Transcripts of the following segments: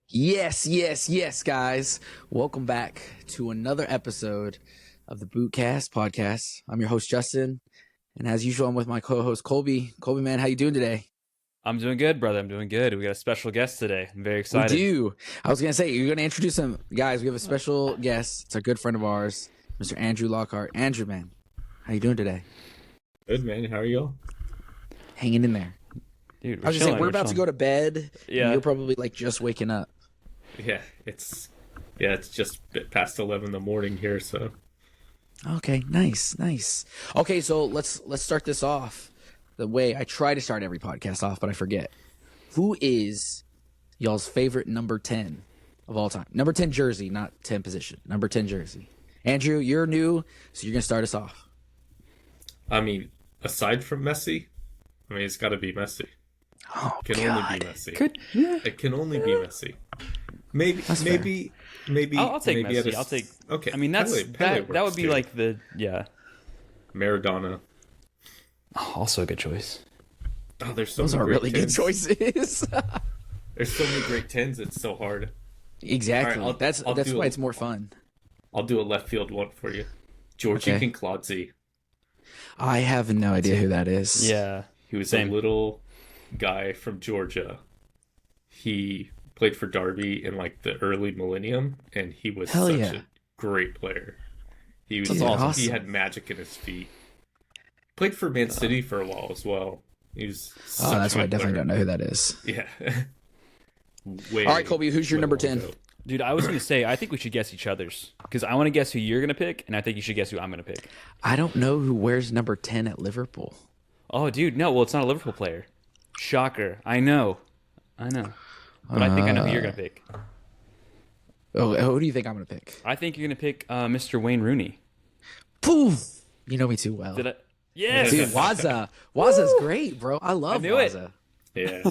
Yes, guys. Welcome back to another episode of the Bootcast podcast. I'm your host, Justin, and as usual, I'm with my co-host, Colby. Colby, man, how you doing today? I'm doing good, brother. I'm doing good. We got a special guest today. I'm very excited. We do. I was going to say, you're going to introduce him. Guys, we have a special guest. It's a good friend of ours, Mr. Andrew Lockhart. Andrew, man, how you doing today? Good, man. How are you? Hanging in there. Dude, I was just saying, we're about to go to bed. Yeah. And you're probably like just waking up. Yeah, it's just a bit past 11 in the morning here, so. Okay, nice. Okay, so let's start this off the way I try to start every podcast off, but I forget. Who is y'all's favorite number 10 of all time? Number 10 jersey, not 10 position. Number 10 jersey. Andrew, you're new, so you're going to start us off. I mean, aside from Messi, it's got to be Messi. Oh, It can God. only be Messi. Yeah. It can only be Messi. Maybe. I'll take maybe Messi. I'll take. Okay. I mean, that would works be too. like the Maradona. Also a good choice. Oh, there's so Those many are great really good 10s. choices. There's so many great 10s. It's so hard. Exactly. All right, that's I'll do why it. it's more fun. I'll do a left field one for you. Georgi Okay. Conclazzi. I have no idea who that is. Yeah. He was Same. a little guy from Georgia. He played for Derby in like the early millennium, and he was Hell such yeah. a great player. He was Dude, awesome. He had magic in his feet. Played for Man City for a while as well. He was Oh, that's why I definitely don't know who that is. Yeah. All right, Colby, who's your way number long 10? ago. Dude, I was going to say, I think we should guess each other's. Because I want to guess who you're going to pick, and I think you should guess who I'm going to pick. I don't know who wears number 10 at Liverpool. Oh, dude, no. Well, it's not a Liverpool player. Shocker. I know. But I think I know who you're going to pick. Oh, who do you think I'm going to pick? I think you're going to pick Mr. Wayne Rooney. Poof! You know me too well. Did I? Yes! Dude, Waza's great, bro. I love knew it. Waza. Yeah.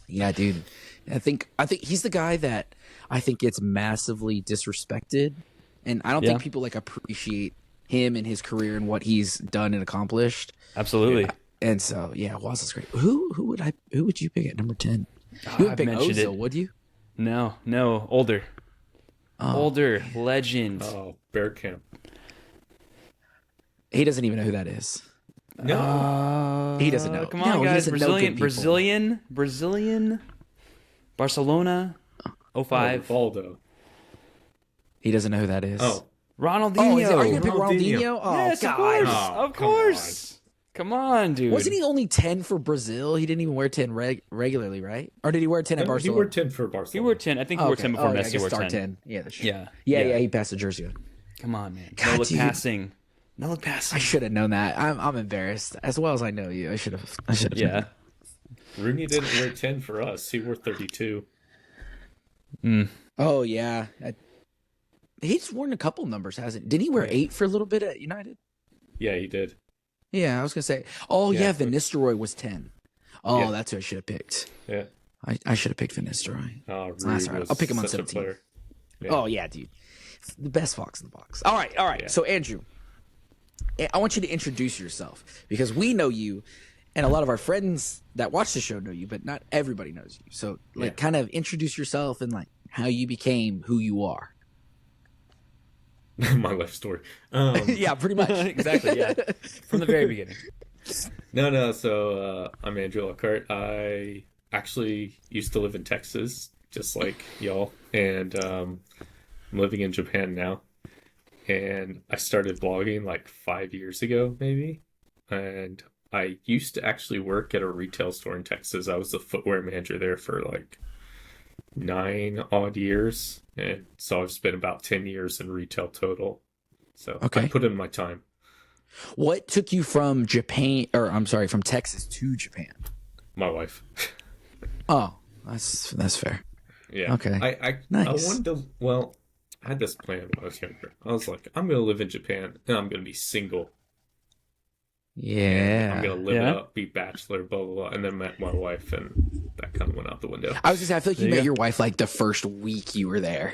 Yeah, dude. I think he's the guy that I think gets massively disrespected, and I don't think Yeah. people like appreciate him and his career and what he's done and accomplished. Absolutely. And so, yeah, Waza's great. Who would you pick at number 10? You would I've pick mentioned Ozil, it. would you? No. Older. Older. Legend. Oh, Bergkamp. He doesn't even know who that is. No. He doesn't know. Come No, on, he guys. doesn't know good people. Brazilian. Barcelona. 05. Valdo. He doesn't know who that is. Oh. Ronaldinho. Are you gonna pick Ronaldinho. Ronaldinho? Oh, Yes, God. of course. Oh, Of come course. Come on, dude. Wasn't he only 10 for Brazil? He didn't even wear 10 regularly, right? Or did he wear 10 at He Barcelona? wore 10 for Barcelona. He wore 10. I think he Oh, wore okay. 10 before Oh, yeah, I Messi guess wore start 10. Yeah, that's true. Yeah. Yeah, he passed the jersey on. Come on, man. God, No look dude. passing. No look passing. I should have known that. I'm embarrassed. As well as I know you, I should have. Yeah. Rooney didn't wear 10 for us. He wore 32. Oh yeah. He's worn a couple numbers, hasn't he? Didn't he wear 8 for a little bit at United? Yeah, he did. Yeah, I was gonna say. Oh yeah, Yeah, Van Nistelrooy was 10. Oh, Yeah. that's who I should have picked. Yeah. I should have picked Van Nistelrooy. Oh, That's Rooney all right. was I'll pick him on such a 17. player. Yeah. Oh yeah, dude, the best fox in the box. All right. Yeah. So Andrew, I want you to introduce yourself because we know you, and a lot of our friends that watch the show know you, but not everybody knows you. So Yeah. kind of introduce yourself and how you became who you are. My life story. Yeah, pretty much. Exactly, yeah. From the very beginning. No. So I'm Andrew Lockhart. I actually used to live in Texas, just like y'all, and I'm living in Japan now. And I started blogging like 5 years ago, maybe. And I used to actually work at a retail store in Texas. I was the footwear manager there for like 9 odd years. And so I've spent about 10 years in retail total. So Okay. I put in my time. What took you from from Texas to Japan? My wife. Oh, that's fair. Yeah. Okay. I Nice. wanted to, well, I had this plan when I was younger. I was like, I'm going to live in Japan and I'm going to be single. Yeah. I'm going to live Yeah. it up, be bachelor, blah, blah, blah. And then met my wife and that kind of went out the window. I was just. I feel like you There you met go. your wife like the first week you were there.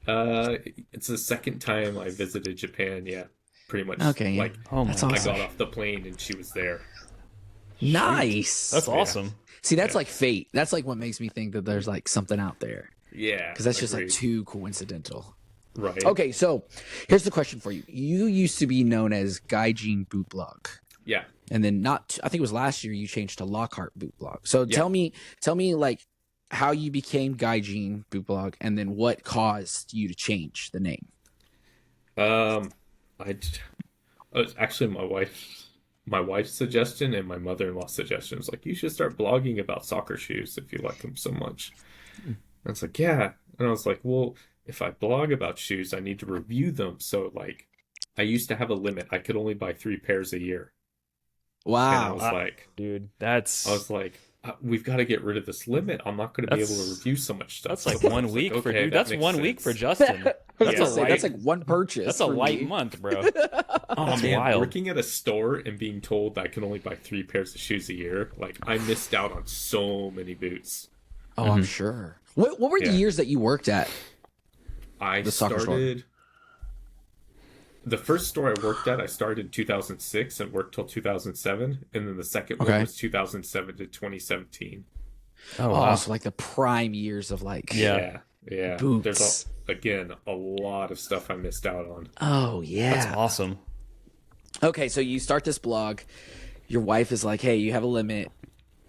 It's the second time I visited Japan. Yeah. Pretty much. Okay. Yeah. Like, Oh my That's God. I awesome. got off the plane and she was there. Nice. That's awesome. See, that's Yeah. like fate. That's like what makes me think that there's like something out there Yeah, because that's just like agreed. too coincidental. Right. Okay, so here's the question for you. You used to be known as Gaijin Boot Blog. Yeah. And then I think it was last year you changed to Lockhart Boot Blog. So Yeah. tell me like how you became Gaijin Boot Blog and then what caused you to change the name. Um, I it's actually my wife's suggestion and my mother-in-law's suggestion was like, you should start blogging about soccer shoes if you like them so much. And it's like, yeah. And I was like, well, if I blog about shoes, I need to review them. So like, I used to have a limit. I could only buy 3 pairs a year. And I Wow. was like, Dude, we've got to get rid of this limit. I'm not going to be able to That's- review so much stuff. that's like So I one was week for okay, dude. that That's makes 1 week for sense. Justin. I was That's gonna a say, light. that's like one purchase. That's a for light me. month, bro. Oh, that's Man, wild. working at a store and being told I can only buy 3 pairs of shoes a year, like I missed out on so many boots. Oh, I'm sure. What were the Yeah. years that you worked at? I The soccer store. started the first store I worked at. I started in 2006 and worked till 2007, and then the second one Okay. was 2007 to 2017. Oh, Oh, wow. so like the prime years of like. Yeah. Yeah. Boots. There's again a lot of stuff I missed out on. Oh yeah. That's awesome. Okay, so you start this blog. Your wife is like, "Hey, you have a limit."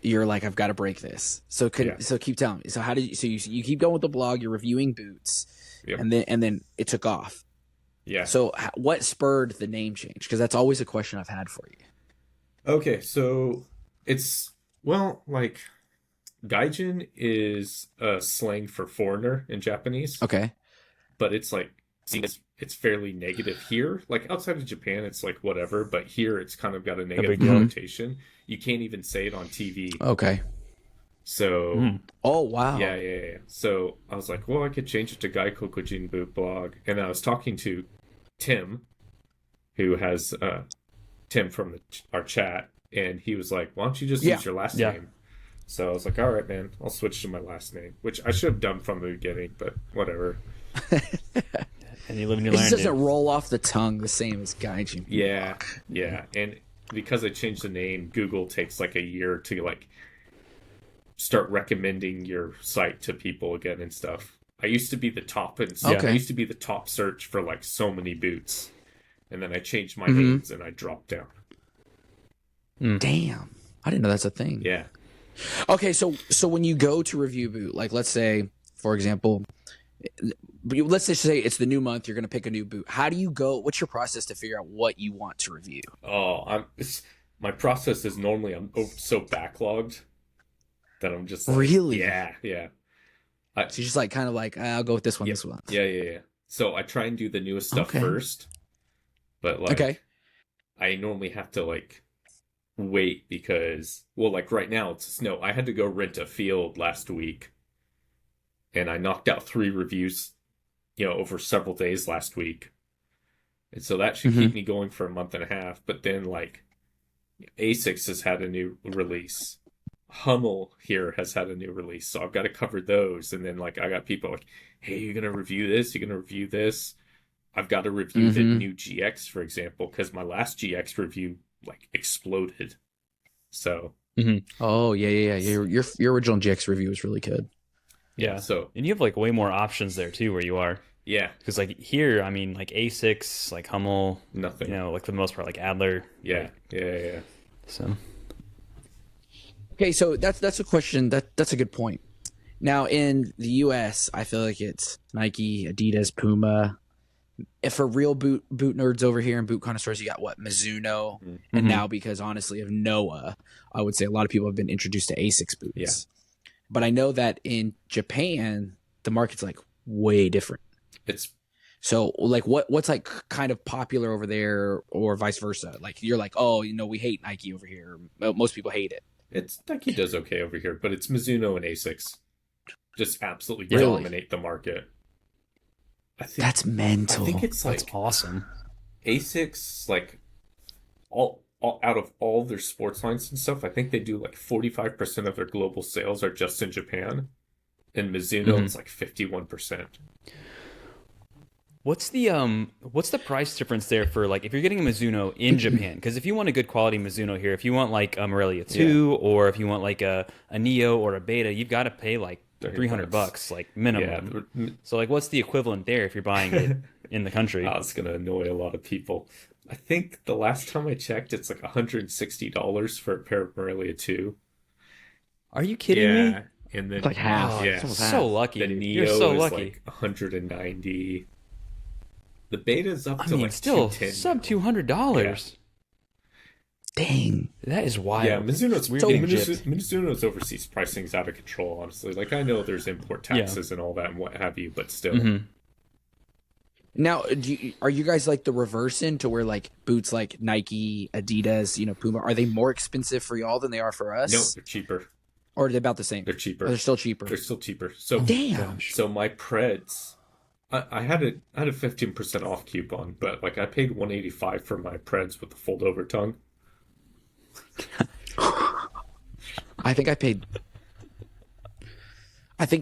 You're like, "I've got to break this." So Yeah. so keep telling me. So how did you? So you keep going with the blog. You're reviewing boots, Yep. and then it took off. Yeah. So what spurred the name change? Because that's always a question I've had for you. Okay, so it's like gaijin is a slang for foreigner in Japanese, Okay. but it's like seen as it's fairly negative here. Like outside of Japan, it's like whatever, but here it's kind of got a negative big deal. connotation. You can't even say it on TV. Okay. So Oh wow. yeah. So I was like, well, I could change it to Gaikokujin Boot Blog, and I was talking to Tim, who has Tim from our chat, and he was like, why don't you just Yeah. use your last Yeah. name? So I was like, all right, man, I'll switch to my last name, which I should have done from the beginning, but whatever. And you live and you It learn. just doesn't dude. roll off the tongue the same as Gaijin. Yeah. And because I changed the name, Google takes like a year to like start recommending your site to people again and stuff. I used to be the top I Okay. used to be the top search for like so many boots. And then I changed my Mm-hmm. names and I dropped down. Damn. I didn't know that's a thing. Yeah. Okay, so when you go to review boot, like let's say, for example, let's just say it's the new month, you're going to pick a new boot. How do you go? What's your process to figure out what you want to review? My process is normally I'm so backlogged that I'm just like, Really? Yeah. So you're just like kind of like, I'll go with this one, this one. Yeah. So I try and do the newest stuff Okay. first, but like Okay. I normally have to like wait because like right now it's snow. I had to go rent a field last week, and I knocked out 3 reviews, over several days last week, and so that should keep me going for a month and a half. But then like Asics has had a new release. Hummel here has had a new release, so I've got to cover those. And then like I got people like, hey, you're gonna review this, you're gonna review this. I've got to review the new GX, for example, because my last GX review like exploded. So Oh yeah. Your original GX review was really good. Yeah. so And you have like way more options there too, where you are. yeah, Because like here, I mean, like A6, like Hummel, nothing. like for the most part, like Adler. Yeah. So Okay, so that's a question that's a good point. Now in the US, I feel like it's Nike, Adidas, Puma. If for real boot nerds over here and boot connoisseurs, you got what, Mizuno, and now because honestly of Noah, I would say a lot of people have been introduced to Asics boots. Yeah. But I know that in Japan, the market's like way different. It's So like what's like kind of popular over there or vice versa? Like you're like, oh, we hate Nike over here. Most people hate it. Nike does okay over here, but it's Mizuno and Asics just absolutely Really? dominate the market. I think That's mental. I think it's like that's awesome. Asics, like all out of all their sports lines and stuff, I think they do like 45% of their global sales are just in Japan, and Mizuno is like 51%. What's the price difference there for like if you're getting a Mizuno in Japan? Because if you want a good quality Mizuno here, if you want like a Morelia 2 or if you want like a Neo or a Beta, you've got to pay like $300 like minimum. Yeah. So like what's the equivalent there if you're buying it in the country? Oh, it's gonna annoy a lot of people. I think the last time I checked, it's like $160 for a pair of Morelia 2. Are you kidding me? Yeah, and then It's like half. Yeah, It's almost half. So lucky. the Dude. Neo You're so is lucky. like 190. The Beta's up I to mean, like still 210 sub now. $200. Dang. That is wild. Yeah, Mizuno's We're getting Mizuno's overseas pricing's out of control. Honestly, like I know there's import taxes and all that and what have you, but still. Mhm. Now, are you guys like the reverse into where like boots like Nike, Adidas, Puma, are they more expensive for y'all than they are for us? No, they're cheaper. Or are they about the same? They're cheaper. Or they're still cheaper. They're still cheaper. So Damn. So my Preds, I had a 15% off coupon, but like I paid $185 for my Preds with the fold over tongue. I think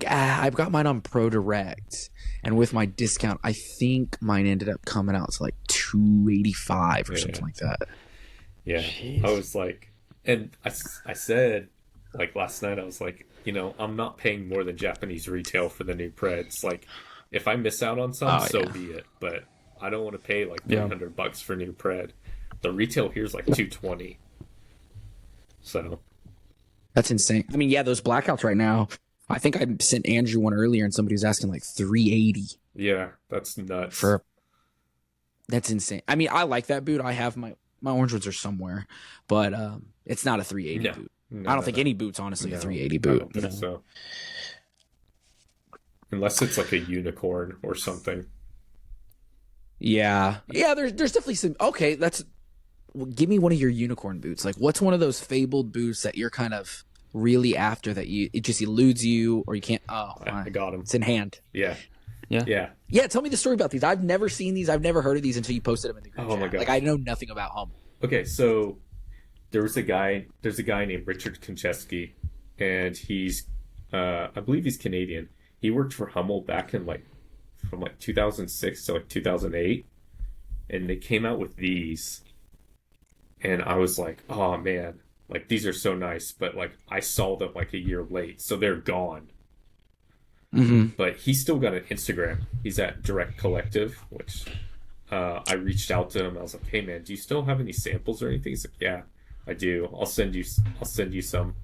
I've got mine on Pro Direct, and with my discount, I think mine ended up coming out to like $285 or something like that. Yeah, Jeez. I was like, and I said like last night, I was like, I'm not paying more than Japanese retail for the new Preds. Like, if I miss out on some, so be it. But I don't want to pay like $300 for new Pred. The retail here is like $220. So That's insane. I mean, yeah, those blackouts right now. I think I sent Andrew one earlier, and somebody was asking like $380 yeah, that's nuts. for. That's insane. I mean, I like that boot. I have my orange ones are somewhere, but it's not a $380 boot. I don't think any boot's honestly a $380 I boot. don't think so. Unless it's like a unicorn or something. Yeah. There's definitely some. Okay, give me one of your unicorn boots. Like, what's one of those fabled boots that you're kind of really after that it just eludes you or you can't? Oh, I got him. It's in hand. Yeah. Yeah. Yeah. Yeah, tell me the story about these. I've never seen these. I've never heard of these until you posted them in the group Oh my chat. God. Like, I know nothing about Hummel. Okay, so there's a guy named Richard Konchesky, and he's I believe he's Canadian. He worked for Hummel back in from 2006 to 2008, and they came out with these, and I was like, oh man, like these are so nice, but like I saw them like a year late, so they're gone. Mm-hmm. But he's still got an Instagram. He's at Direct Collective, which I reached out to him. I was like, hey man, do you still have any samples or anything? He's like, yeah, I do. I'll send you some.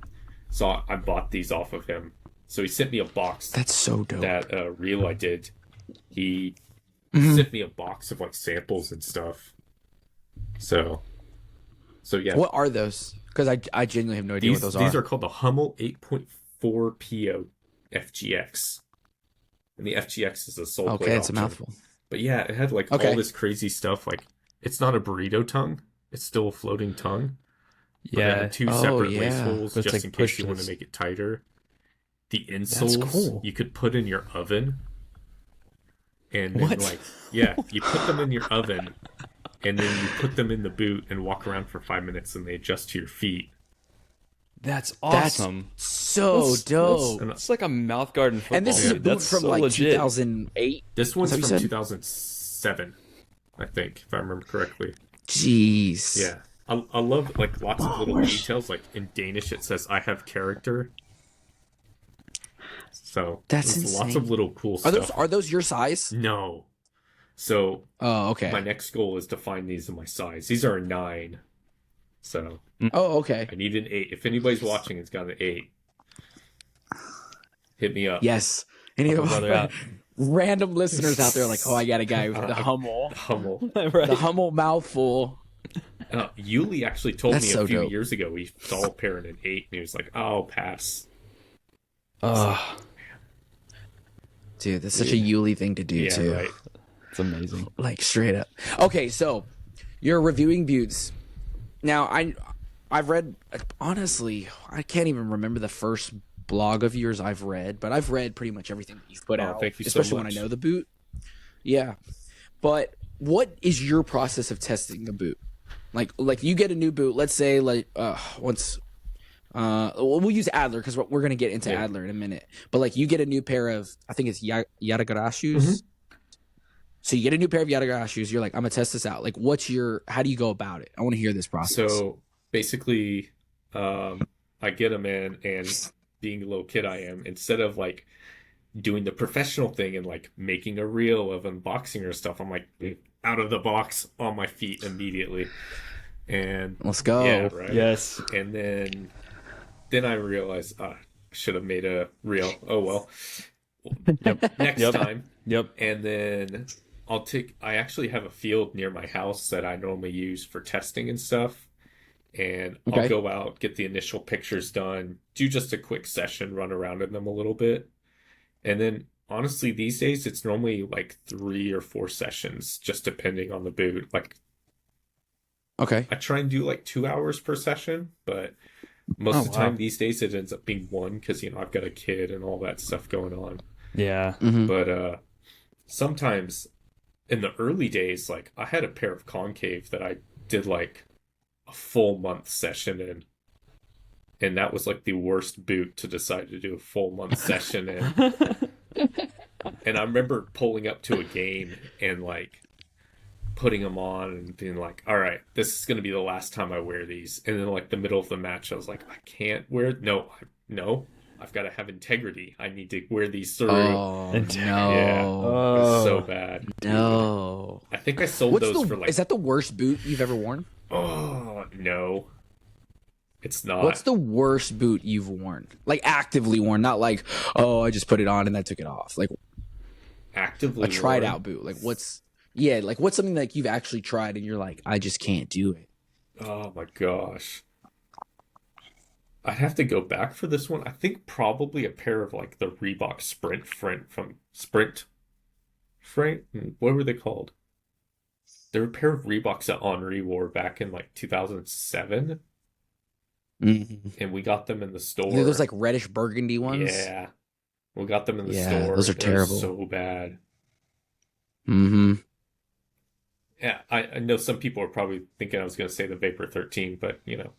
So I bought these off of him. So he sent me a box. That's so dope. That reel I did. He sent me a box of like samples and stuff. So yeah. What are those? Because I genuinely have no idea what those are. These are called the Hummel 8.4 PO FGX. And the FGX is a sole plate it's a option. mouthful. But yeah, it had like all this crazy stuff. Like, it's not a burrito tongue. It's still a floating tongue. But it had two separate lace holes So it's just like in case you pushless. want to make it tighter. The insoles cool. you could put in your oven. And then you put them in your oven and then you put them in the boot and walk around for 5 minutes and they adjust to your feet. That's awesome. So dope. It's like a mouth guard in football. And this is a dude. boot That's from so like legit. 2008. This one's Is that from what you said? 2007, I think, if I remember correctly. Jeez. Yeah. I love like lots of little details. Like in Danish it says I have character. So That's there's lots insane. of little cool stuff. Are those your size? No. So Oh, okay. my next goal is to find these in my size. These are a 9. So Oh, okay. I need an 8. If anybody's watching it's got an 8. Hit me up. Yes. Any of brother out. random listeners out there like, oh, I got a guy with the Hummel. Hummel. The Hummel mouthful. Yuli actually told That's me so a few dope. years ago he saw a pair in an 8 and he was like, I'll pass. Oh, Dude, that's such a Yuli thing to do, Yeah, too. right. it's amazing. Like, straight up. Okay, so you're reviewing buttes. Now, I've read, honestly, I can't even remember the first blog of yours I've read, but I've read pretty much everything that you've put out, thank you so especially when I much. know the boot. Yeah. But what is your process of testing a boot? Like you get a new boot, let's say we'll use Adler because we're going to get into Adler in a minute. But like you get a new pair of, I think it's Yadagarashus. So you get a new pair of Yata shoes. You're like, I'm gonna test this out. Like, how do you go about it? I want to hear this process. So basically, I get them in, and being the little kid I am, instead of like doing the professional thing and like making a reel of unboxing or stuff, I'm like out of the box on my feet immediately. And let's go. Yeah, right. Yes. And then I realized I should have made a reel. Oh well. Yep. Next time. Yep. And then I actually have a field near my house that I normally use for testing and stuff. And I'll go out, get the initial pictures done, do just a quick session, run around in them a little bit. And then honestly, these days it's normally like 3 or 4 sessions, just depending on the boot. Like, okay, I try and do like 2 hours per session, but most of the time these days it ends up being 1 because, you know, I've got a kid and all that stuff going on. Yeah. Mm-hmm. But sometimes in the early days, like I had a pair of concave that I did like a full month session in. And that was like the worst boot to decide to do a full month session in. And I remember pulling up to a game and like putting them on and being like, all right, this is going to be the last time I wear these. And then like the middle of the match, I was like, I can't wear it. No, I've got to have integrity. I need to wear these through. Oh, no. Yeah. It was so bad. No. I think I sold those for like... Is that the worst boot you've ever worn? Oh, no. It's not. What's the worst boot you've worn? Like actively worn, not like, oh, I just put it on and then took it off. Like actively a tried out boot. Like what's something like you've actually tried and you're like, I just can't do it. Oh my gosh. I'd have to go back for this one. I think probably a pair of like the Reebok Sprint from Sprint. What were they called? There were a pair of Reeboks that Henri wore back in like 2007. Mm-hmm. And we got them in the store. Those like reddish burgundy ones. Yeah, we got them in the store. Those are terrible. So bad. Mm-hmm. Yeah, I know some people are probably thinking I was going to say the Vapor 13, but you know,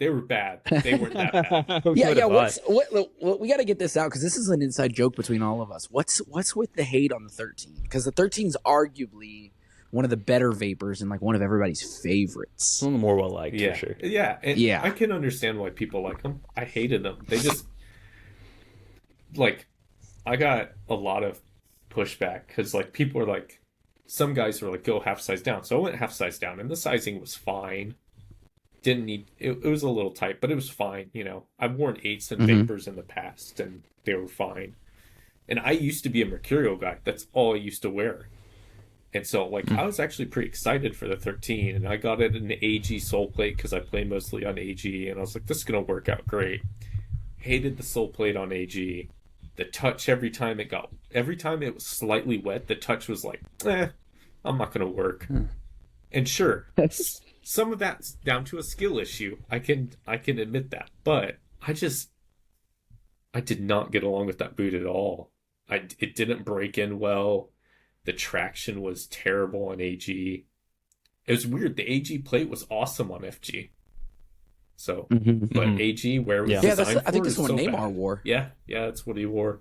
they were bad. They weren't that bad. Yeah. What we got to get this out because this is an inside joke between all of us. What's with the hate on the 13? Because the 13's arguably one of the better vapors and like one of everybody's favorites. One of the more well liked, Yeah, for sure. yeah, and I can understand why people like them. I hated them. They just like I got a lot of pushback because like people are like, some guys were like, go half size down. So I went half size down, and the sizing was fine. Didn't need it was a little tight, but it was fine. You know, I've worn 8s and vapors in the past, and they were fine. And I used to be a Mercurial guy. That's all I used to wear. And so, like, I was actually pretty excited for the 13, and I got it in the AG sole plate because I play mostly on AG, and I was like, this is going to work out great. Hated the sole plate on AG. The touch every time it was slightly wet, the touch was like, I'm not going to work. And sure, some of that's down to a skill issue. I can admit that, but I did not get along with that boot at all. It didn't break in well. The traction was terrible on AG. It was weird. The AG plate was awesome on FG. So, but AG, where it was designed for, I think this one so Neymar bad. wore. Yeah, that's what he wore.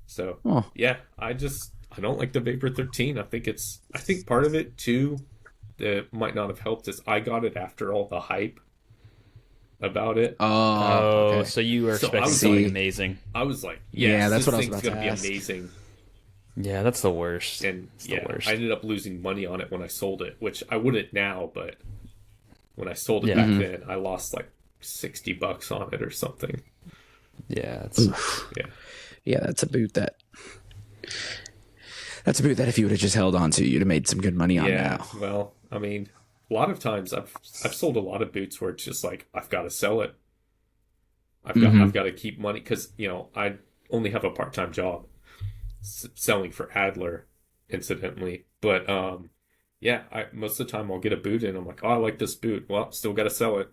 So, yeah, I don't like the Vapor 13. I think part of it too that might not have helped is I got it after all the hype about it. Okay. So you were expecting something amazing. I was like, that's what I was about to gonna ask. be amazing. Yeah, that's the worst. And it's the worst. I ended up losing money on it when I sold it, which I wouldn't now, but when I sold it back then, I lost like $60 on it or something. Yeah, that's a boot that if you would have just held on to, you'd have made some good money on now. Well, I mean, a lot of times I've sold a lot of boots where it's just like I've got to sell it. I've got to keep money because you know I only have a part-time job selling for Adler, incidentally. But most of the time I'll get a boot and I'm like, oh, I like this boot. Well, still got to sell it.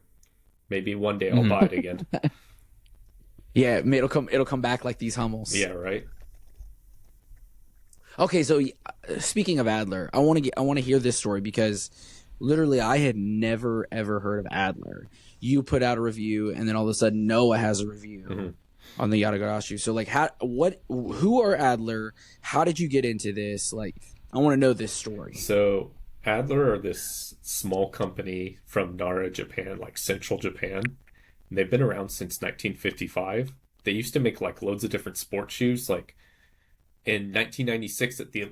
Maybe one day I'll buy it again. Yeah, it'll come back like these Hummels. Yeah, right. Okay, so speaking of Adler, I want to hear this story because literally I had never ever heard of Adler. You put out a review, and then all of a sudden Noah has a review on the Yatagarasu. So like, who are Adler? How did you get into this? Like, I want to know this story. So Adler are this small company from Nara, Japan, like central Japan. And they've been around since 1955. They used to make like loads of different sports shoes. Like in 1996 at the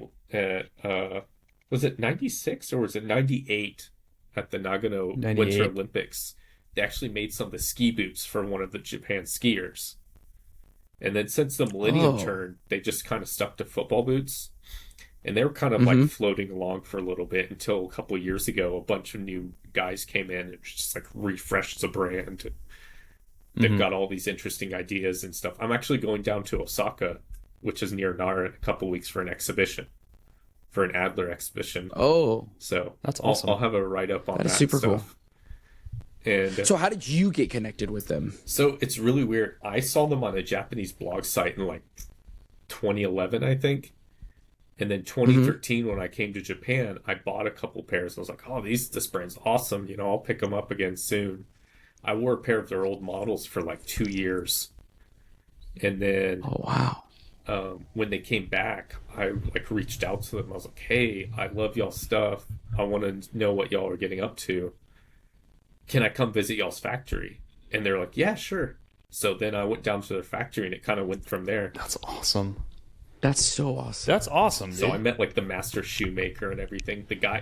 was it 96 or was it 98 at the Nagano 98. Winter Olympics? They actually made some of the ski boots for one of the Japan skiers. And then since the millennium turn, they just kind of stuck to football boots. And they were kind of like floating along for a little bit until a couple of years ago, a bunch of new guys came in and just like refreshed the brand. They've got all these interesting ideas and stuff. I'm actually going down to Osaka, which is near Nara, in a couple of weeks for an exhibition, for an Adler exhibition. Oh, So That's awesome. I'll have a write up on that. That is super stuff. And so how did you get connected with them? so it's really weird. I saw them on a Japanese blog site in like 2011, I think. And then 2013, when I came to Japan, I bought a couple pairs. I was like, oh, this brand's awesome. You know, I'll pick them up again soon. I wore a pair of their old models for like 2 years. And then Oh, wow. when they came back, I like reached out to them. I was like, hey, I love y'all's stuff. I want to know what y'all are getting up to. Can I come visit y'all's factory? And they're like, yeah, sure. So then I went down to their factory and it kind of went from there. That's awesome. That's so awesome. That's awesome, dude. So I met like the master shoemaker and everything. The guy,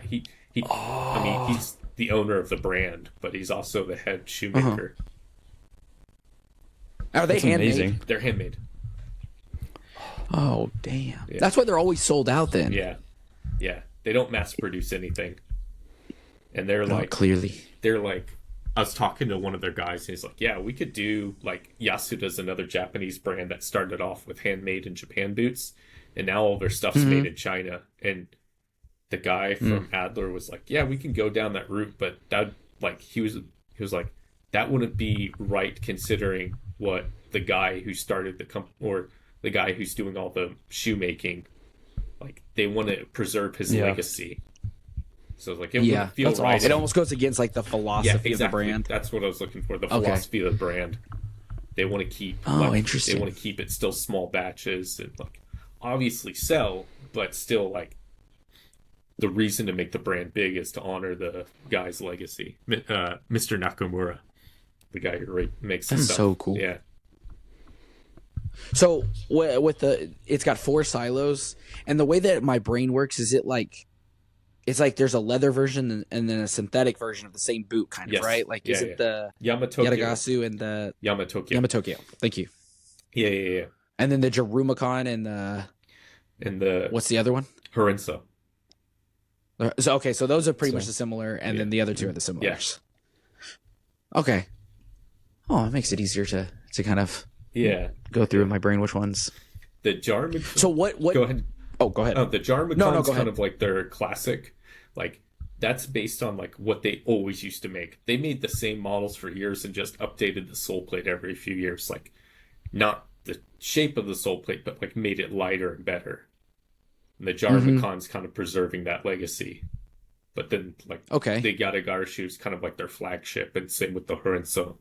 I mean, he's the owner of the brand, but he's also the head shoemaker. Are they That's handmade? amazing. They're handmade. Oh, damn. Yeah. That's why they're always sold out then. Yeah. Yeah. They don't mass produce anything. And they're Oh, like, clearly. I was talking to one of their guys and he's like, yeah, we could do like Yasuda's another Japanese brand that started off with handmade in Japan boots. And now all their stuff's made in China. And the guy from Adler was like, yeah, we can go down that route. But that, like, he was like, that wouldn't be right considering what the guy who started the or the guy who's doing all the shoemaking, like, they want to preserve his legacy. So it's like, it wouldn't feel that's right. awesome. It almost goes against like the philosophy of the brand. That's what I was looking for. The philosophy of the brand. They want to keep. Interesting. They want to keep it still small batches and like obviously sell, but still like the reason to make the brand big is to honor the guy's legacy, Mr. Nakamura, the guy who makes the That's stuff. so cool. Yeah. So with it's got 4 silos, and the way that my brain works is it's like there's a leather version and then a synthetic version of the same boot, kind of, Yes. right? Like, is Yeah, it the Yamatokyo. Yatagasu and the Yamatokyo. Yamatokyo? Thank you. Yeah. And then the Jarumacon and the And the what's the other one? Harinsa. So okay, so those are pretty much the similar, and then the other 2 are the similars. Okay. Oh, it makes it easier to kind of Yeah. go through in my brain which ones. The Jarumacon. So what? Go ahead. Oh, go ahead. The Jarmacon's No, go kind ahead. of like their classic. Like, that's based on like what they always used to make. They made the same models for years and just updated the sole plate every few years. Like, not the shape of the sole plate, but like made it lighter and better. And the Jarmacon's kind of preserving that legacy. But then, like, Okay. the Yatagara shoes kind of like their flagship, and same with the Harinso.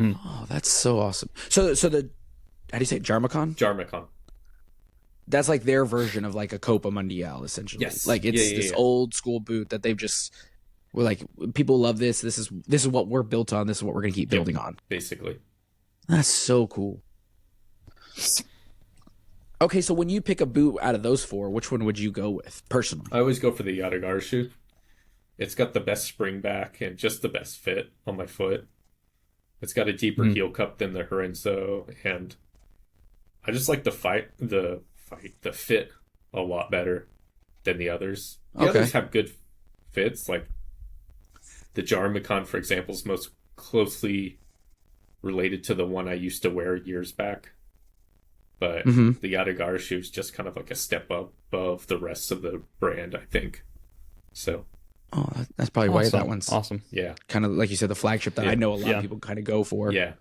Oh, that's so awesome. So the how do you say it? Jarmacon? Jarmacon. That's like their version of like a Copa Mundial, essentially. Yes. Like it's Yeah, this yeah. old school boot that they've just we're like, people love this. This is what we're built on. This is what we're gonna keep building on. Basically. That's so cool. Okay, so when you pick a boot out of those 4, which one would you go with personally? I always go for the Yatagara shoe. It's got the best spring back and just the best fit on my foot. It's got a deeper heel cup than the Harinso, and I just like the fit a lot better than the others. The others have good fits. Like the Jarmacon, for example, is most closely related to the one I used to wear years back. But the Yatagara shoe is just kind of like a step up above the rest of the brand, I think. So, That's probably why Awesome. that one's Awesome. yeah. kind of like you said, the flagship that I know a lot of people kind of go for. Yeah.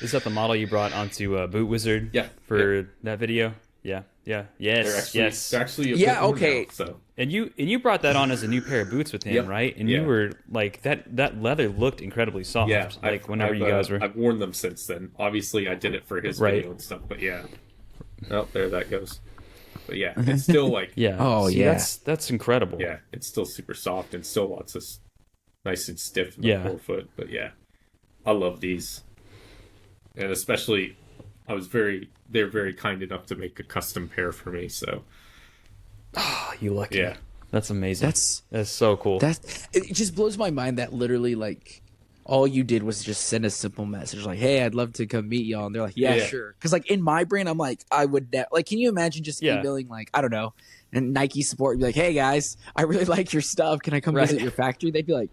Is that the model you brought onto Boot Wizard? Yeah. For that video? Yeah. Yes. They're actually a Yeah, bit more okay. now, so. And you brought that on as a new pair of boots with him, Yep. right? And Yeah. you were like that leather looked incredibly soft. Yeah, like whenever I've, you guys were. I've worn them since then. Obviously, I did it for his Right. video and stuff, but yeah. Oh, there that goes. But yeah, it's still like Yeah. Oh, See, yeah. That's incredible. yeah, it's still super soft and still lots of nice and stiff in the Yeah. forefoot. But yeah, I love these, and especially they're very kind enough to make a custom pair for me. So Oh, you lucky. yeah, That's amazing. That's That's so cool. it just blows my mind that literally like all you did was just send a simple message like, "Hey, I'd love to come meet y'all," and they're like, "Yeah, Yeah. sure." Because like in my brain, I'm like, I would like, can you imagine just Yeah. emailing like I don't know, and Nike support and be like, "Hey guys, I really like your stuff. Can I come Right. visit your factory?" They'd be like,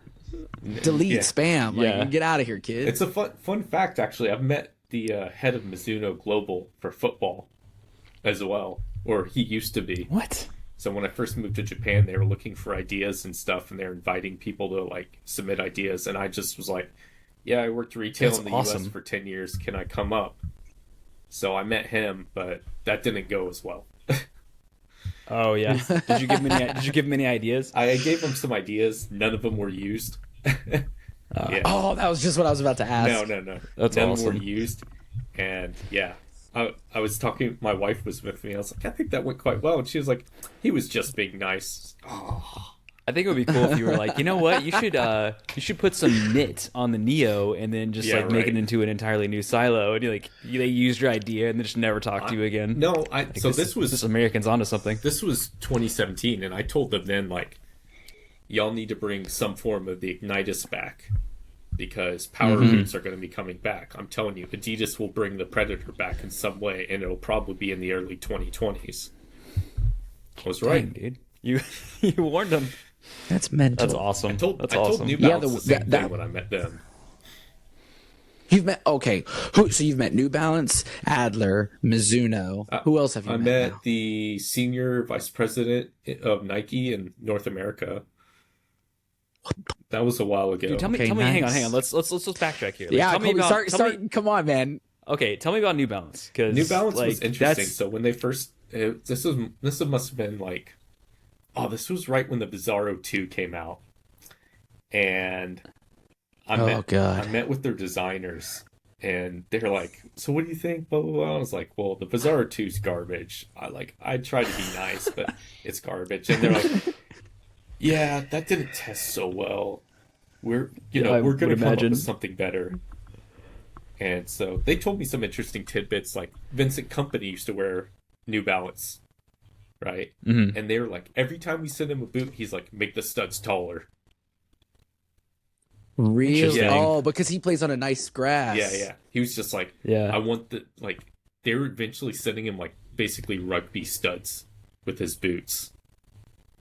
"Delete Yeah. spam. Like, Yeah. get out of here, kid." It's a fun fact actually. I've met the head of Mizuno Global for football as well, or he used to be. What? So when I first moved to Japan, they were looking for ideas and stuff, and they're inviting people to like submit ideas. And I just was like, "Yeah, I worked retail That's in the awesome. U.S. for 10 years. Can I come up?" So I met him, but that didn't go as well. Oh yeah. Did you give him any ideas? I gave him some ideas. None of them were used. Yeah. Oh, that was just what I was about to ask. No. That's None awesome. were used. And yeah, I was talking, my wife was with me. I was like, I think that went quite well. And she was like, he was just being nice. Oh, I think it would be cool if you were like, you know what, you should put some knit on the Neo and then just Yeah, like make right. it into an entirely new silo. And they used your idea and then just never talk to you again. no, so this this American's onto something. This was 2017, and I told them then, like, y'all need to bring some form of the Ignitus back because power boots are going to be coming back. I'm telling you, Adidas will bring the Predator back in some way, and it'll probably be in the early 2020s. I was right. Dang, dude. You warned them. That's mental. That's awesome. I That's told awesome. New Yeah, Balance the same that- thing when I met them. You've met so you've met New Balance, Adler, Mizuno. Who else have you I met? met now? the senior vice president of Nike in North America. That was a while ago. Dude, tell me, Okay, hang nice. on. Let's backtrack here. Like, Yeah, tell me Kobe, about, start. Come on, man. Okay, tell me about New Balance because New Balance like, was interesting. that's- So when they first, this must have been like, this was right when the Bizarro 2 came out, and Oh, God. I met with their designers, and they're like, "So what do you think?" Blah blah blah. I was like, "Well, the Bizarro 2's garbage. I tried to be nice, but it's garbage." And they're like, "Yeah, that didn't test so well. We're I we're gonna would come up imagine. with something better." And so they told me some interesting tidbits, like Vincent Company used to wear New Balance, right? Mhm. And they were like, every time we send him a boot, he's like, make the studs taller. Really? Interesting. Oh, because he plays on a nice grass. Yeah. He was just like, Yeah. I want the, like, they were eventually sending him, like, basically rugby studs with his boots.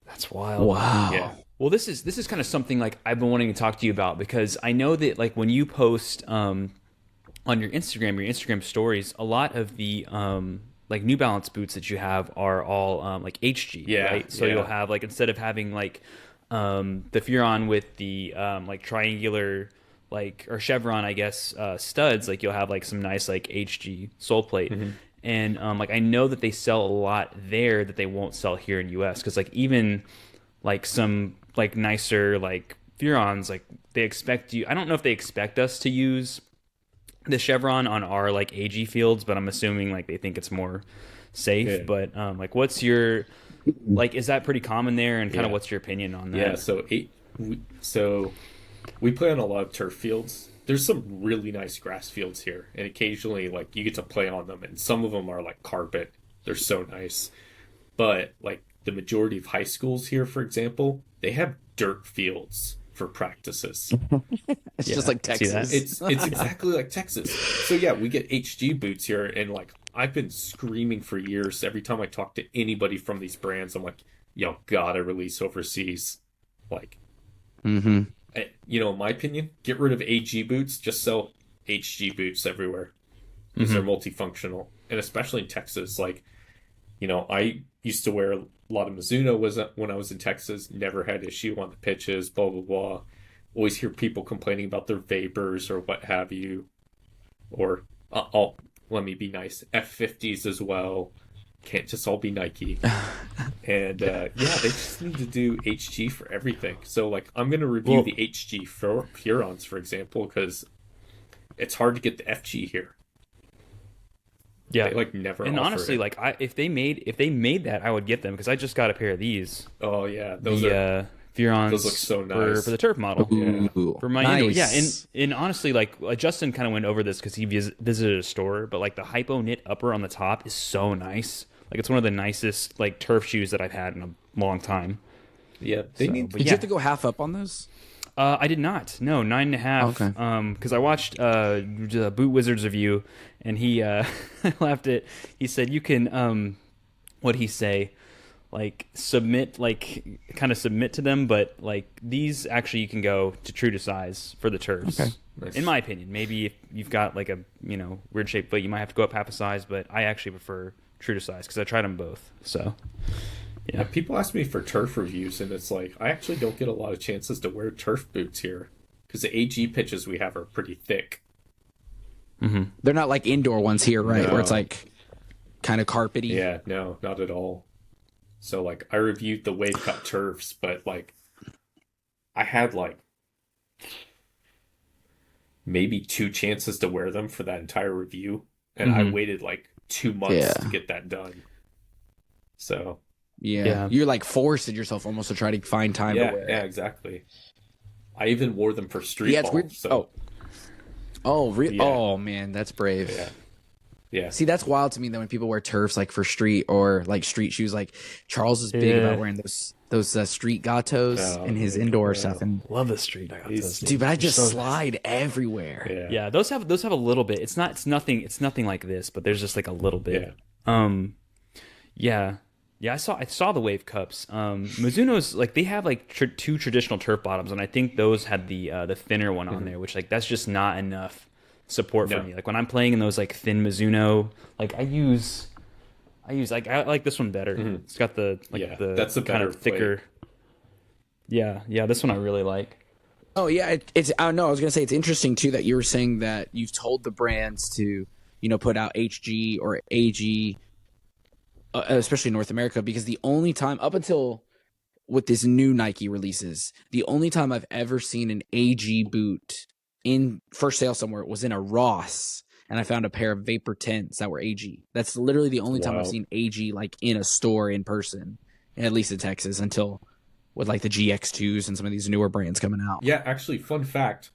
That's wild. Wow. Yeah. Well, this is kind of something like I've been wanting to talk to you about because I know that like when you post on your Instagram stories, a lot of the like New Balance boots that you have are all like HG, Yeah, right? So yeah. you'll have like instead of having like the Furon with the like triangular like or chevron, I guess, studs, like you'll have like some nice like HG sole plate. And like I know that they sell a lot there that they won't sell here in US because like even like some like nicer like Furons, like they expect you, I don't know if they expect us to use the chevron on our like AG fields, but I'm assuming like they think it's more safe. Yeah. But like what's your like, is that pretty common there, and kind of Yeah. what's your opinion on that? Yeah, so we play on a lot of turf fields. There's some really nice grass fields here, and occasionally, like, you get to play on them, and some of them are like carpet. They're so nice. But, like, the majority of high schools here, for example, they have dirt fields for practices. It's Yeah, just like I see that. Texas. It's exactly like Texas. So yeah, we get HG boots here, and like I've been screaming for years. Every time I talk to anybody from these brands, I'm like, "Y'all gotta release overseas." Like, Mm-hmm. you know, in my opinion, get rid of AG boots. Just sell HG boots everywhere because they're multifunctional, and especially in Texas. Like, you know, I used to wear a lot of Mizuno when I was in Texas. Never had issue on the pitches. Blah blah blah. Always hear people complaining about their vapors or what have you, or let me be nice, F50s as well. Can't just all be Nike. And yeah, they just need to do HG for everything. So like, I'm gonna review Well- the HG for Hurons, for example, because it's hard to get the FG here. Yeah, They like never and offer honestly, it. like if they made that, I would get them because I just got a pair of these. Oh yeah, The those look Furons so for nice. the turf model Yeah. Ooh, for my indoor. Yeah, nice. and honestly, like Justin kind of went over this because he visited a store, but like the hypo knit upper on the top is so nice. Like it's one of the nicest like turf shoes that I've had in a long time. Yeah, they So, need. but Did you yeah, have to go half up on those? I did not. No, 9.5. Okay. Because I watched the Boot Wizard's review, and he I laughed at. He said you can what he say, like submit, like kind of submit to them, but like these actually you can go to true to size for the turfs. Okay. Nice. In my opinion, maybe if you've got like a weird shaped foot, you might have to go up half a size, but I actually prefer true to size because I tried them both. So Yeah, people ask me for turf reviews, and it's like I actually don't get a lot of chances to wear turf boots here because the AG pitches we have are pretty thick. They're not like indoor ones here, right? No. Where it's like kind of carpety. Yeah, no, not at all. So like I reviewed the wave cut turfs, but like I had like maybe 2 chances to wear them for that entire review, and I waited like 2 months Yeah. to get that done. So Yeah. Yeah. You're like forcing yourself almost to try to find time yeah, to wear. yeah, exactly. I even wore them for street Yeah, it's ball. weird. So Oh, really? Yeah. Oh, man, that's brave. yeah, yeah. See, that's wild to me that when people wear turfs like for street or like street shoes. Like Charles is big Yeah. about wearing those street gatos Oh, in his yeah. indoor stuff. And love the street. I got He's- those. dude, but I just So- slide everywhere. Yeah. Yeah, those have a little bit. It's nothing like this, but there's just like a little bit. Yeah, I saw the Wave Cups. Mizuno's like they have like two traditional turf bottoms, and I think those had the thinner one on there, which like that's just not enough support for No. me. Like when I'm playing in those like thin Mizuno, like I use like I like this one better. It's got the like Yeah, the that's a kind of better plate. thicker. Yeah, this one I really like. Oh yeah, it's. I don't know. I was gonna say it's interesting too that you were saying that you've told the brands to, put out HG or AG, especially in North America, because the only time up until with this new Nike releases, the only time I've ever seen an AG boot in for sale somewhere was in a Ross, and I found a pair of Vapor 10s that were AG. That's literally the only time I've Wow. seen AG like in a store in person, at least in Texas, until with like the GX2s and some of these newer brands coming out. Yeah, actually, fun fact.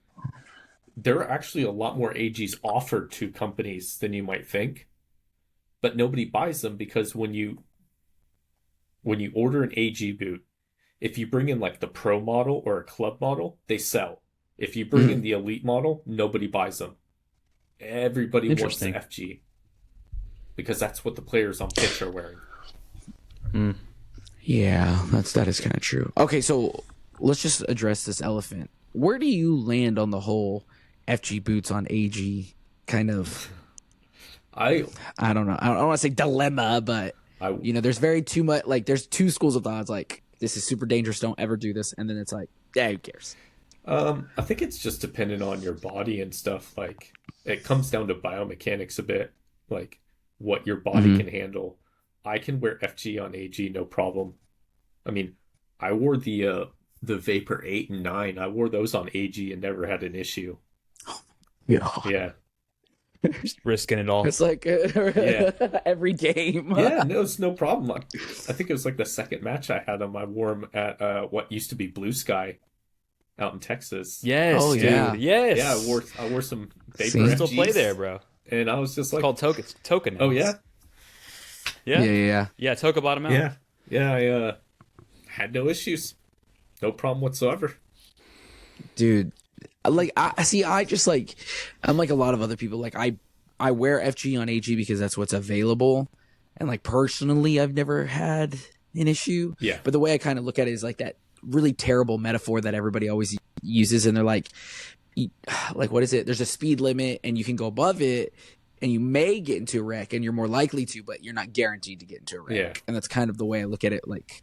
There are actually a lot more AGs offered to companies than you might think, but nobody buys them because when you order an AG boot, if you bring in like the pro model or a club model, they sell. If you bring in the elite model, nobody buys them. Everybody wants the Interesting. FG because that's what the players on pitch are wearing. Yeah, that is kind of true. Okay, so let's just address this elephant. Where do you land on the whole FG boots on AG kind of? I don't know. I don't want to say dilemma, but I there's very too much. Like, there's two schools of thought. It's like this is super dangerous. Don't ever do this. And then it's like, yeah, who cares? I think it's just dependent on your body and stuff. Like, it comes down to biomechanics a bit, like what your body can handle. I can wear FG on AG, no problem. I mean, I wore the Vapor 8 and 9. I wore those on AG and never had an issue. Yeah, Yeah. Just risking it all. it's like every game. Yeah, no, it's no problem. I think it was like the second match I had them. I wore them at what used to be Blue Sky out in Texas. Yes, Oh, dude. yeah. Yes. Yeah, I wore some Vapor See? Still FGs, play there, bro. and I was just like, It's called Token. oh yeah, Yeah, Toka bought him out. yeah. I had no issues, no problem whatsoever. Dude, like I see. I just like I'm like a lot of other people. Like I wear FG on AG because that's what's available, and like personally, I've never had an issue. Yeah. But the way I kind of look at it is like that really terrible metaphor that everybody always uses, and they're like what is it? There's a speed limit, and you can go above it, and you may get into a wreck, and you're more likely to, but you're not guaranteed to get into a wreck. Yeah. And that's kind of the way I look at it. Like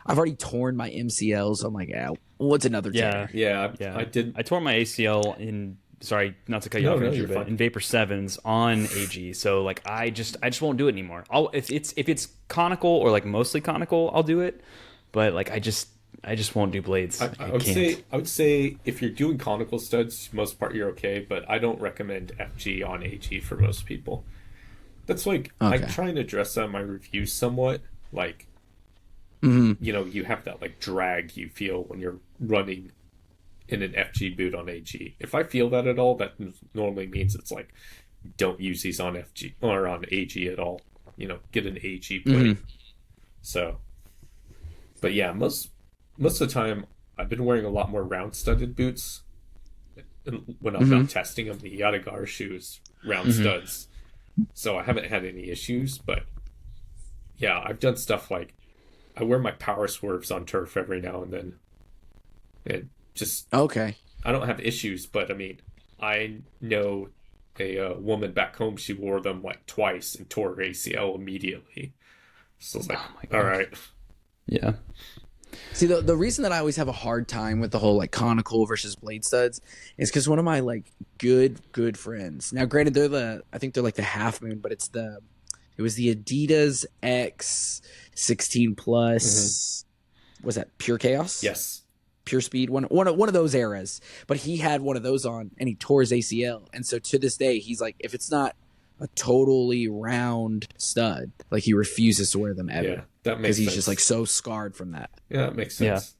I've already torn my MCL, so I'm like, what's another Yeah. tear? Yeah, I did. I tore my ACL in. Sorry, not to cut you off, No, Andrew, you're but fine. in Vapor Sevens on AG. So like, I just won't do it anymore. If it's conical or like mostly conical, I'll do it. But like, I just won't do blades. I I would can't. say if you're doing conical studs, most part you're okay, but I don't recommend FG on AG for most people. That's like I Okay. try and address that in my reviews somewhat. Like, you have that like drag you feel when you're running in an FG boot on AG. If I feel that at all, that normally means it's like don't use these on FG or on AG at all. Get an AG plate. So, but yeah, most of the time I've been wearing a lot more round studded boots. And when I'm not testing them, the Yadigar shoes round studs. So I haven't had any issues, but yeah, I've done stuff like I wear my power swerves on turf every now and then. And just Okay. I don't have issues, but I mean, I know a woman back home, she wore them like twice and tore her ACL immediately. So it's like, all right. Yeah. See, the reason that I always have a hard time with the whole like conical versus blade studs is because one of my like good friends. Now, granted, I think they're like the Half Moon, but it was the Adidas X 16 Plus. Was that Pure Chaos? Yes. Pure Speed, one of those eras. But he had one of those on, and he tore his ACL. And so to this day, he's like, if it's not a totally round stud, like he refuses to wear them ever. Yeah, that makes because he's sense. just like so scarred from that. Yeah, that makes sense.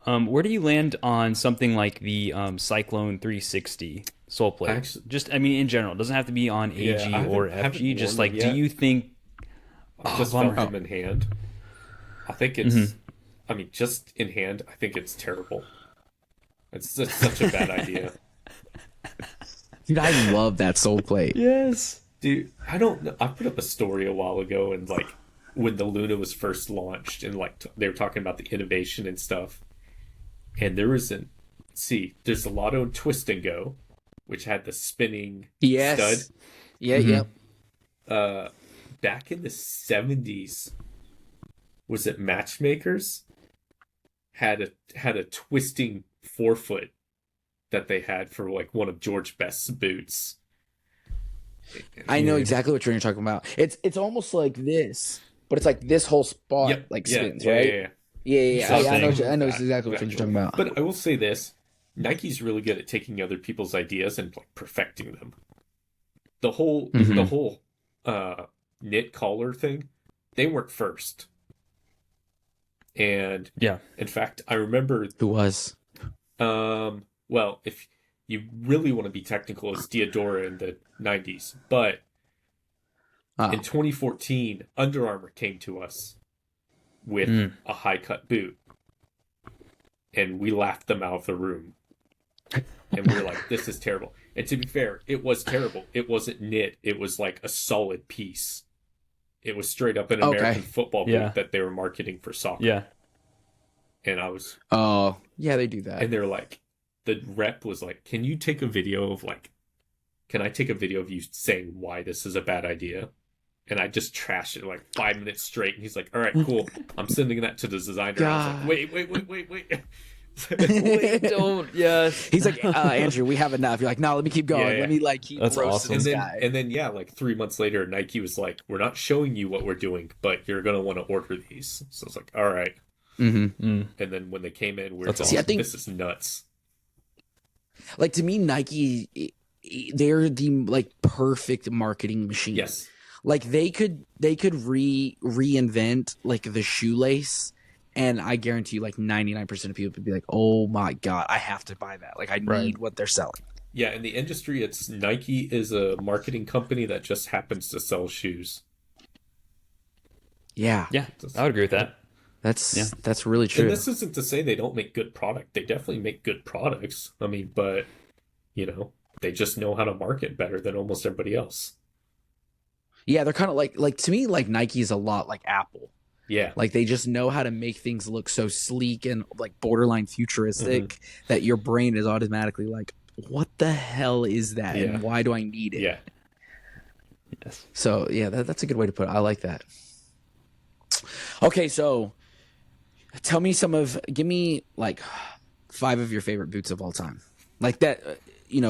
Where do you land on something like the Cyclone 360 sole plate? Actually, just, I mean, in general, it doesn't have to be on AG I or haven't FG. Just worn like, them do yet. you think? I just bummer. felt them in hand. I think it's. I mean, just in hand, I think it's terrible. It's just such a bad idea. Dude, I love that sole plate. Yes. Dude, I don't know. I put up a story a while ago, and like when the Luna was first launched, and like they were talking about the innovation and stuff. And there's the Lotto Twist and Go, which had the spinning Yes. stud. Yeah, yep. Back in the 70s, was it Matchmakers? Had a twisting forefoot that they had for like one of George Best's boots. I know exactly what you're talking about. It's almost like this, but it's like this whole spot Yep. like Yeah, spins, yeah, right? yeah, yeah. Yeah. I know Something. exactly what you're talking about. But I will say this: Nike's really good at taking other people's ideas and like perfecting them. The whole knit collar thing, they weren't first. And Yeah. in fact, I remember. Who was? Well, if you really want to be technical, it's Diadora in the 90s. But in 2014, Under Armour came to us with a high cut boot, and we laughed them out of the room. And we were like, "This is terrible." And to be fair, it was terrible. It wasn't knit; it was like a solid piece. It was straight up an American football boot that they were marketing for soccer. Yeah. And I was, Oh, yeah, they do that. and they're like, the rep was like, "Can you take a video of like, can I take a video of you saying why this is a bad idea?" And I just trashed it like 5 minutes straight. And he's like, "All right, cool. I'm sending that to the designer." And I was like, wait. Wait, don't. Yes. He's like, Andrew, we have enough. You're like, no, let me keep going. Yeah, yeah. Let me like keep That's roasting awesome. this And guy. then yeah, like 3 months later, Nike was like, "We're not showing you what we're doing, but you're gonna want to order these." So it's like, all right. Mm-hmm. And then when they came in, we were That's just awesome. like, See, I think- this is nuts. Like to me, Nike, they're the like perfect marketing machine. Yes. Like they could reinvent like the shoelace, and I guarantee you, like 99% of people would be like, "Oh my god, I have to buy that! Like I need what they're selling." Yeah, in the industry, it's Nike is a marketing company that just happens to sell shoes. Yeah, Yeah, I would agree with that. that's really true. And this isn't to say they don't make good product. They definitely make good products. I mean, but they just know how to market better than almost everybody else. Yeah, they're kind of like to me, like Nike is a lot like Apple. Yeah. Like they just know how to make things look so sleek and like borderline futuristic that your brain is automatically like, what the hell is that? Yeah. And why do I need it? Yeah. Yes. So yeah, that's a good way to put it. I like that. Okay, so give me like 5 of your favorite boots of all time. Like that,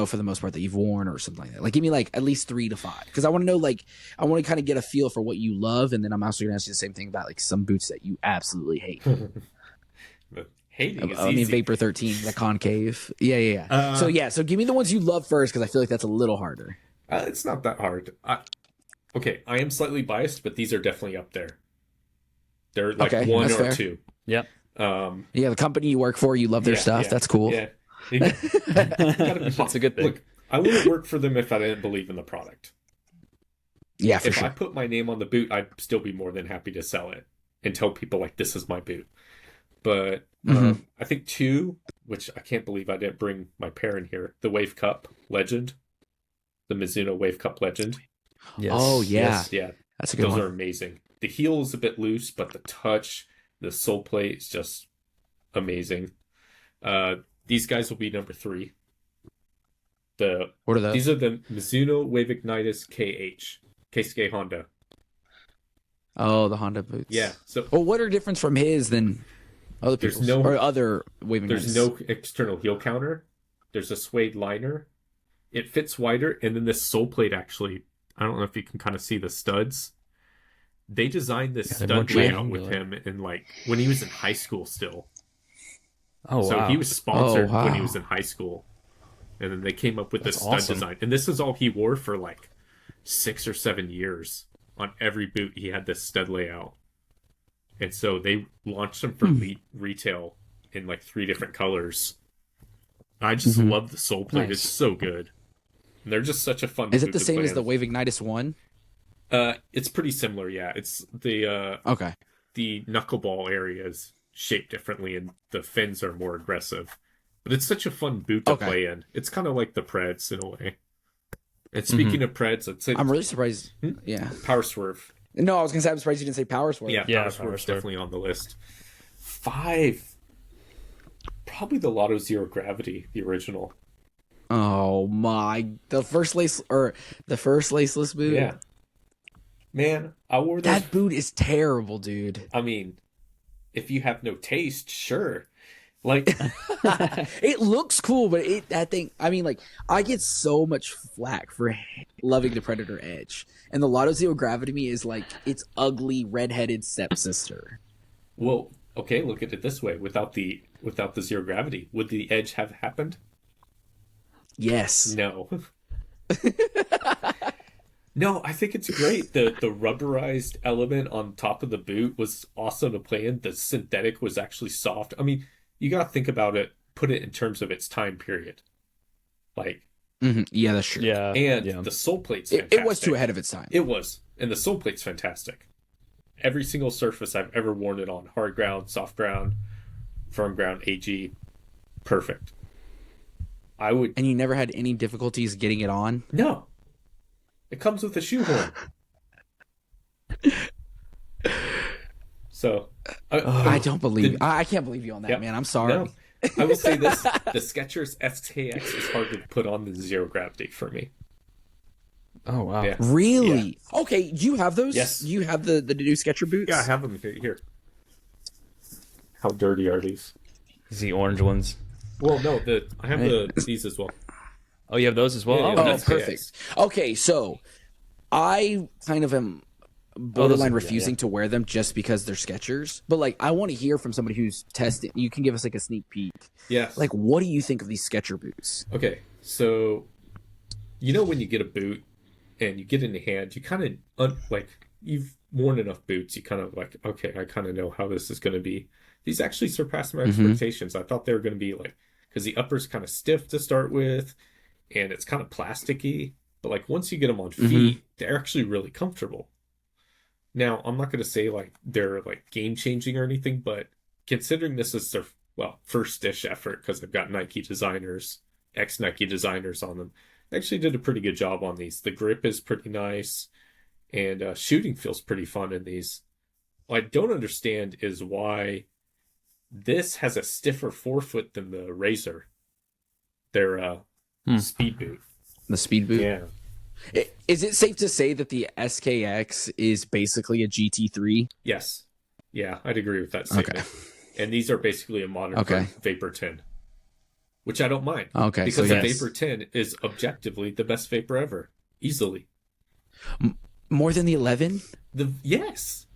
for the most part that you've worn or something like that. Like give me like at least 3 to 5. Because I want to know, like, I want to kind of get a feel for what you love. And then I'm also going to ask you the same thing about like some boots that you absolutely hate. But hating is I mean, easy. Vapor 13, the concave. Yeah. So give me the ones you love first, because I feel like that's a little harder. It's not that hard. Okay, I am slightly biased, but these are definitely up there. They're like Okay, one that's or fair. two. Yep. Yeah, the company you work for, you love their stuff. That's cool. Yeah. You gotta be That's a good thing. Look, I wouldn't work for them if I didn't believe in the product. Yeah, for If I sure. put my name on the boot, I'd still be more than happy to sell it and tell people like this is my boot. But I think two, which I can't believe I didn't bring my pair in here, the Wave Cup Legend, the Mizuno Wave Cup Legend. Yes. Oh yeah, Yes, yeah, that's a good those one. are amazing. The heel is a bit loose, but the touch, the sole plate is just amazing. These guys will be number 3. What are those? These are the Mizuno Wave Ignitus KH, Keisuke Honda. Oh, the Honda boots. Yeah. So Well, what are different from his than other There's people's no- or other waving? there's no external heel counter. There's a suede liner. It fits wider, and then this sole plate actually. I don't know if you can kind of see the studs. They designed this they're more stud layout with triangular. him in like when he was in high school still. Oh, So wow. he was sponsored Oh, wow. when he was in high school. And then they came up with this That's stud awesome. design. And this is all he wore for like 6 or 7 years. On every boot, he had this stud layout. And so they launched them for retail in like 3 different colors. I just love the sole plate. Nice. It's so good. And they're just such a fun Is it boot the to same play as the in. Wave Ignitus one? It's pretty similar, yeah. It's the Okay. knuckleball area is shaped differently and the fins are more aggressive. But it's such a fun boot to Okay. play in. It's kind of like the Preds in a way. And speaking of Preds, I'd say I'm really surprised. Yeah. Power Swerve. No, I was gonna say I'm surprised you didn't say Power Swerve. Yeah, Yeah, Power Power Swerve's Swerve. definitely on the list. 5. Probably the Lotto Zero Gravity, the original. Oh my! The first laceless boot. Yeah. Man, I wore those. That boot is terrible, dude. I mean, if you have no taste, sure. Like, It looks cool, but that thing. I mean, like, I get so much flack for loving the Predator Edge, and the Lotto Zero Gravity me is like its ugly redheaded stepsister. well, okay, look at it this way. Without the zero gravity, would the Edge have happened? Yes. No. No, I think it's great. The rubberized element on top of the boot was awesome to play in. The synthetic was actually soft. I mean, you got to think about it, put it in terms of its time period. Like, Yeah, that's true. Yeah. and yeah. the sole plate's It, fantastic. it was too ahead of its time. It was. And the sole plate's fantastic. Every single surface I've ever worn it on, hard ground, soft ground, firm ground, AG, perfect. I would. And you never had any difficulties getting it on? No. It comes with a shoehorn. So, I don't believe. I can't believe you on that, Yep. man. I'm sorry. no. I will say this: the Skechers SKX is hard to put on the zero gravity for me. Oh, wow. Yeah. Really? Okay, you have those? Yes. You have the new Sketcher boots? Yeah, I have them here. How dirty are these? The orange ones. Well, no, I have these as well. Oh, you have those as well? Yeah, yeah. Oh, Oh, nice. perfect. Okay, so I kind of am borderline refusing to wear them just because they're Skechers. But like, I want to hear from somebody who's tested. You can give us like a sneak peek. Yes. Like, what do you think of these Sketcher boots? Okay, so you know when you get a boot and you get it in the hand, you kind of like you've worn enough boots, you kind of like, okay, I kind of know how this is going to be. These actually surpassed my expectations. I thought they were going to be like, because the upper's kind of stiff to start with, and it's kind of plasticky. But like once you get them on feet, they're actually really comfortable. Now, I'm not going to say like they're like game changing or anything, but considering this is their first dish effort, because they've got Nike designers, ex Nike designers on them, they actually did a pretty good job on these. The grip is pretty nice, and shooting feels pretty fun in these. What I don't understand is why this has a stiffer forefoot than the Razor, their speed boot. The speed boot? Yeah. Is it safe to say that the SKX is basically a GT3? Yes. Yeah, I'd agree with that statement. Okay. And these are basically a modern Vapor 10, which I don't mind. Okay, Because so the yes. Vapor 10 is objectively the best Vapor ever. Easily. More than the 11? Yes.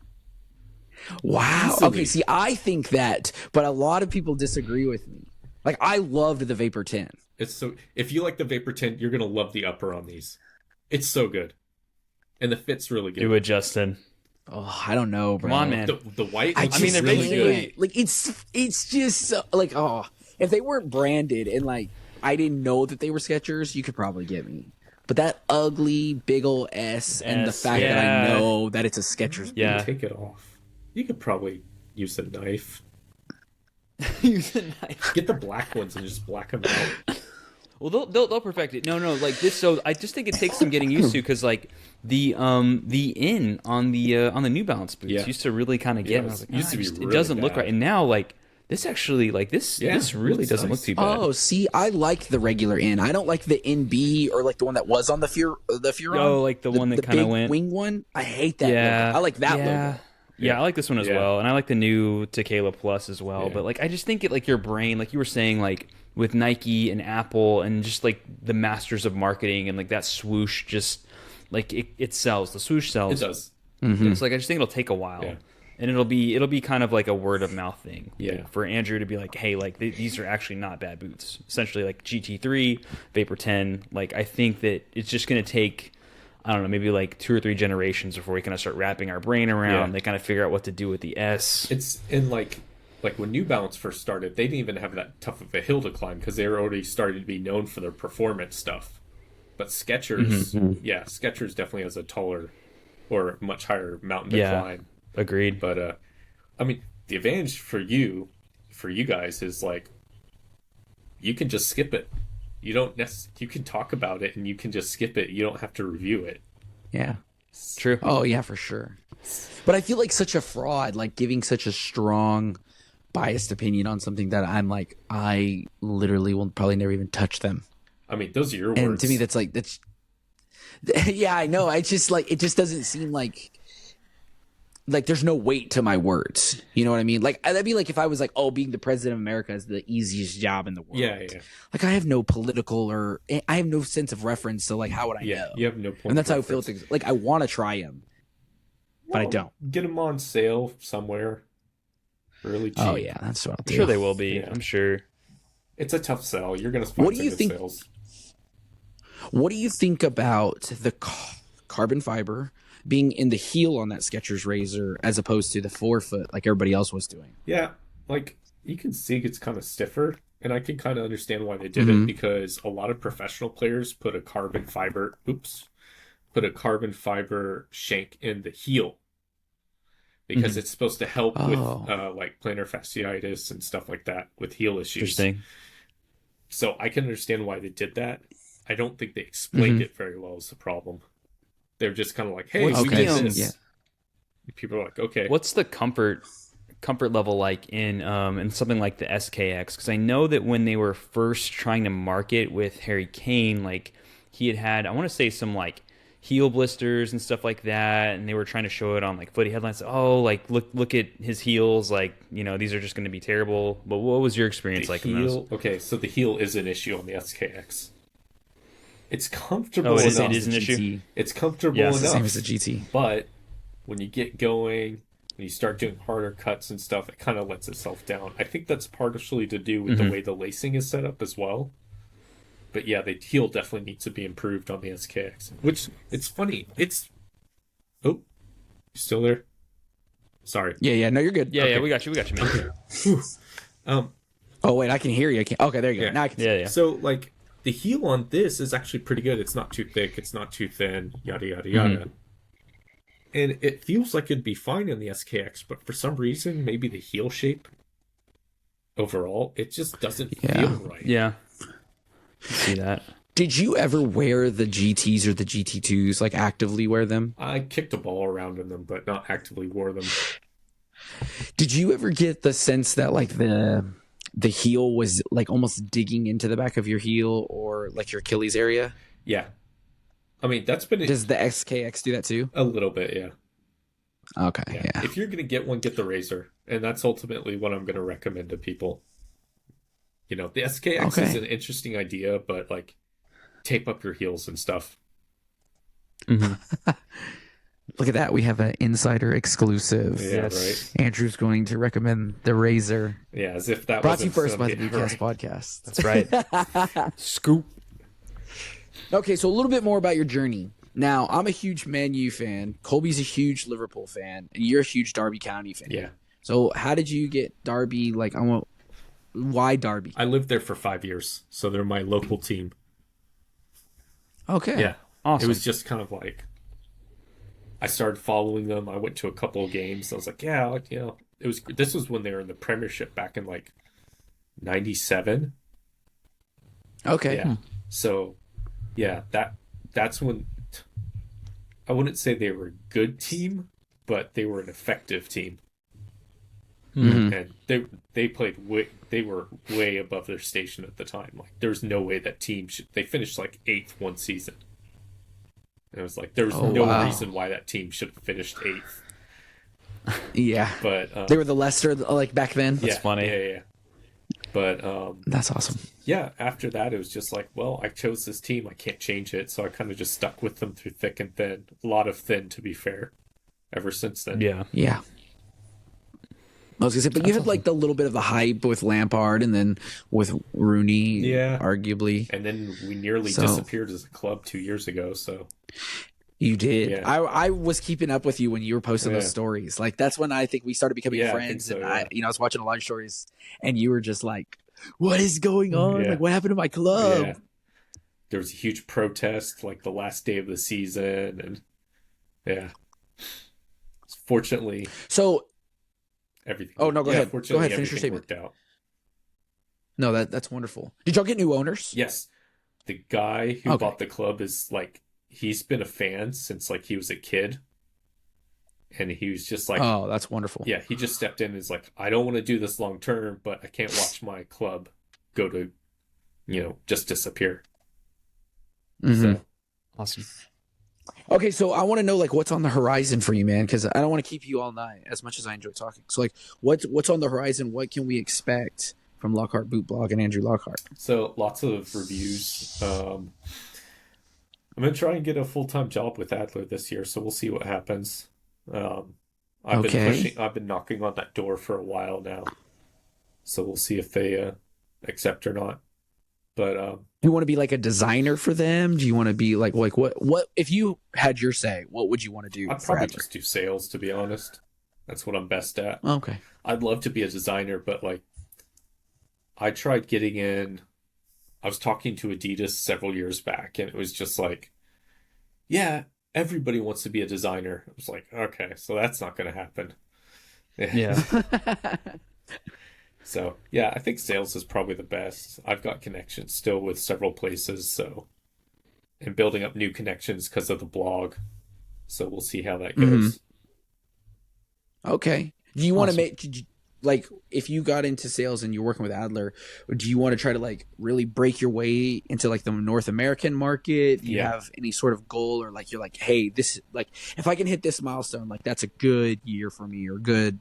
Wow. Easily. Okay, see, I think that, but a lot of people disagree with me. Like, I loved the Vapor 10. It's so if you like the Vapor 10, you're gonna love the upper on these. It's so good, and the fit's really good. Do it, Justin. Oh, I don't know, bro. Come on, man. The white. I Looks mean, they're really basically- good. like it's just so, like, oh, if they weren't branded and like I didn't know that they were Skechers, you could probably get me. But that ugly big ol' S and the S, fact that I yeah. know that it's a Skechers. Yeah. Take it off. You could probably use a knife. Use a knife. Get the black ones and just black them out. Well, they'll perfect it. No, like this. So I just think it takes some getting used to because like the in on the New Balance boots Yeah. used to really kind of get. Yeah, and I was like, used to be it really doesn't look bad. right. And now like this actually like this really looks doesn't nice. look too bad. Oh, see, I like the regular in. I don't like the NB or like the one that was on the Furon. Oh, like the one that kinda big went- wing one. I hate that. Yeah, logo. I like that yeah. logo. Yeah, I like this one as Yeah. well, and I like the new Tequila Plus as well. Yeah. But like, I just think it like your brain, like you were saying, like with Nike and Apple and just like the masters of marketing and like that swoosh, just like it sells. The swoosh sells. It does. It's like I just think it'll take a while, Yeah. and it'll be kind of like a word of mouth thing. Yeah. Like, for Andrew to be like, hey, like these are actually not bad boots. Essentially, like GT3, Vapor 10. Like I think that it's just gonna take, I don't know, maybe like 2 or 3 generations before we kind of start wrapping our brain around. Yeah. They kind of figure out what to do with the S. It's in like when New Balance first started, they didn't even have that tough of a hill to climb because they were already starting to be known for their performance stuff. But Skechers, Skechers definitely has a taller or much higher mountain to Yeah. climb. Agreed. But I mean, the advantage for you guys is like you can just skip it. You don't you can talk about it and you can just skip it. You don't have to review it. Yeah. True. Oh yeah, for sure. But I feel like such a fraud, like giving such a strong, biased opinion on something that I'm like, I literally will probably never even touch them. I mean, those are your And words. to me, that's yeah, I know. I just like it just doesn't seem like there's no weight to my words. You know what I mean? Like that'd be like if I was like, oh, being the president of America is the easiest job in the world. Yeah. Like I have no political or I have no sense of reference. So like, how would I know? You have no point. And that's of how I feel. reference. Like I want to try them, but I Well, don't. Get them on sale somewhere. Really cheap. Oh yeah, that's what I'll I'm do. sure they will be. Yeah. I'm sure. It's a tough sell. You're gonna find What do some you good think- sales. What do you think about the carbon fiber being in the heel on that Skechers Razor as opposed to the forefoot like everybody else was doing? Yeah, like you can see it's kind of stiffer, and I can kind of understand why they did Mm-hmm. it because a lot of professional players put a carbon fiber shank in the heel because it's supposed to help with Oh. like plantar fasciitis and stuff like that with heel issues. Interesting. So I can understand why they did that. I don't think they explained it very well is the problem. They're just kind of like, hey, What's we the, did um, this. yeah. People are like, okay. What's the comfort level like in something like the SKX? Because I know that when they were first trying to market with Harry Kane, like he had I want to say some like heel blisters and stuff like that, and they were trying to show it on like footy headlines. Oh, like look at his heels, like these are just going to be terrible. But what was your experience like in those? heel, okay, so the heel is an issue on the SKX. It's comfortable Oh, it is- enough. it is an issue? GT. It's comfortable Yes. It's the enough. same as the GT. But when you get going, when you start doing harder cuts and stuff, it kind of lets itself down. I think that's partially to do with the way the lacing is set up as well. But yeah, the heel definitely needs to be improved on the SKX. Which, it's funny. Oh, you still there? Sorry. Yeah. No, you're good. Yeah, Okay. we got you, man. Oh wait, I can hear you. I can. Okay, there you go. Yeah. Now I can. Yeah. So, like, the heel on this is actually pretty good. It's not too thick. It's not too thin. Yada, yada, yada. And it feels like it'd be fine in the SKX, but for some reason, maybe the heel shape overall, it just doesn't Yeah. feel right. Yeah. See that? Did you ever wear the GTs or the GT2s? Like actively wear them? I kicked a ball around in them, but not actively wore them. Did you ever get the sense that like the heel was like almost digging into the back of your heel or like your Achilles area? Yeah. I mean, that's been Does the XKX do that too? a little bit, yeah. Okay, yeah. If you're going to get one, get the Razor. And that's ultimately what I'm going to recommend to people. The SKX is Okay. an interesting idea, but like tape up your heels and stuff. Look at that. We have an insider exclusive. Yeah, Yes. right. Andrew's going to recommend the Razor. Yeah, as if that Brought to you wasn't first by the some- BCast right. podcast. That's right. Scoop. Okay, so a little bit more about your journey. Now, I'm a huge Man U fan. Colby's a huge Liverpool fan, and you're a huge Derby County fan. Yeah. So, how did you get Derby? Like, why Derby? I lived there for 5 years, so they're my local team. Okay. Yeah. Awesome. It was just kind of like I started following them. I went to a couple of games. I was like, yeah, like, this was when they were in the Premiership back in like 97. Okay. Yeah. So, yeah, that's when I wouldn't say they were a good team, but they were an effective team. And they they were way above their station at the time. Like there was no way that team they finished like 8th one season. And it was like there was no reason why that team should have finished 8th. Yeah. But they were the Leicester like back then. That's funny. Yeah. But that's awesome. Yeah, after that it was just like, well, I chose this team, I can't change it, so I kind of just stuck with them through thick and thin. A lot of thin, to be fair, ever since then. Yeah. Yeah. I was gonna say, but you had like the little bit of the hype with Lampard, and then with Rooney, arguably, and then we nearly disappeared as a club 2 years ago. So you did. Yeah. I was keeping up with you when you were posting those stories. Like that's when I think we started becoming friends, and I was watching a lot of stories, and you were just like, "What is going on? Like, what happened to my club?" Yeah. There was a huge protest, like the last day of the season, and fortunately, everything. Oh no, go ahead. Go ahead. Finish your statement. Worked out. No, that's wonderful. Did y'all get new owners? Yes, the guy who bought the club is like he's been a fan since like he was a kid, and he was just like, oh, that's wonderful. Yeah, he just stepped in and is like, I don't want to do this long term, but I can't watch my club go to, just disappear. So. Awesome. Okay, so I want to know like what's on the horizon for you, man, because I don't want to keep you all night as much as I enjoy talking. So like, what's on the horizon? What can we expect from Lockhart Boot Blog and Andrew Lockhart? So lots of reviews. I'm gonna try and get a full-time job with Adler this year, so we'll see what happens. I've been knocking on that door for a while now, so we'll see if they accept or not. But do you want to be like a designer for them? Do you want to be like what if you had your say, what would you want to do? I'd probably just do sales, to be honest. That's what I'm best at. Okay. I'd love to be a designer, but like I tried getting in. I was talking to Adidas several years back, and it was just like, yeah, everybody wants to be a designer. I was like, okay, so that's not going to happen. Yeah. So, yeah, I think sales is probably the best. I've got connections still with several places, and building up new connections because of the blog. So we'll see how that goes. Okay. Do you want to make, like, if you got into sales and you're working with Adler, do you want to try to, like, really break your way into, like, the North American market? Do you have any sort of goal, or, like, you're like, hey, this, like, if I can hit this milestone, like, that's a good year for me, or good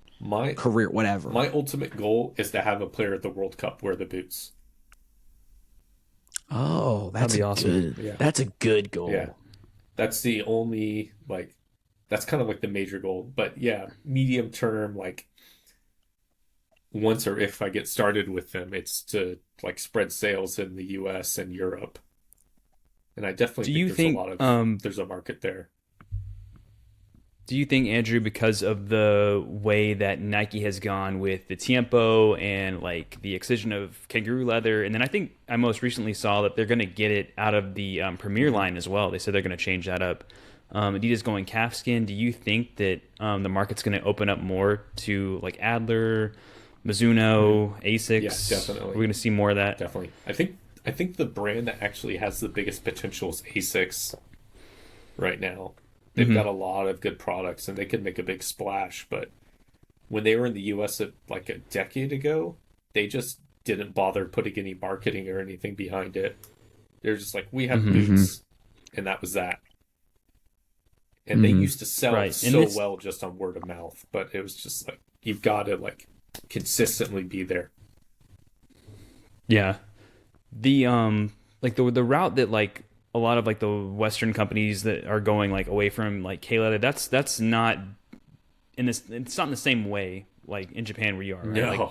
career, whatever. My ultimate goal is to have a player at the World Cup wear the boots. Oh, that'd be awesome. That's a good goal. Yeah. That's the only, like, that's kind of like the major goal. But, yeah, medium term, like, once or if I get started with them, it's to like spread sales in the US and Europe. And I definitely think there's a market there. Do you think, Andrew, because of the way that Nike has gone with the Tiempo and like the excision of kangaroo leather, and then I think I most recently saw that they're going to get it out of the Premier line as well. They said they're going to change that up. Adidas going calfskin. Do you think that the market's going to open up more to like Adler, Mizuno, Asics? Yeah, definitely. We're going to see more of that. Definitely. I think the brand that actually has the biggest potential is Asics right now. They've got a lot of good products, and they could make a big splash. But when they were in the U.S. like a decade ago, they just didn't bother putting any marketing or anything behind it. They're just like, we have boots, and that was that. And they used to sell well just on word of mouth, but it was just like, you've got to like consistently be there. Yeah. The like the route that like a lot of like the Western companies that are going like away from like K-leather, that's not in this, it's not in the same way like in Japan where you are, right?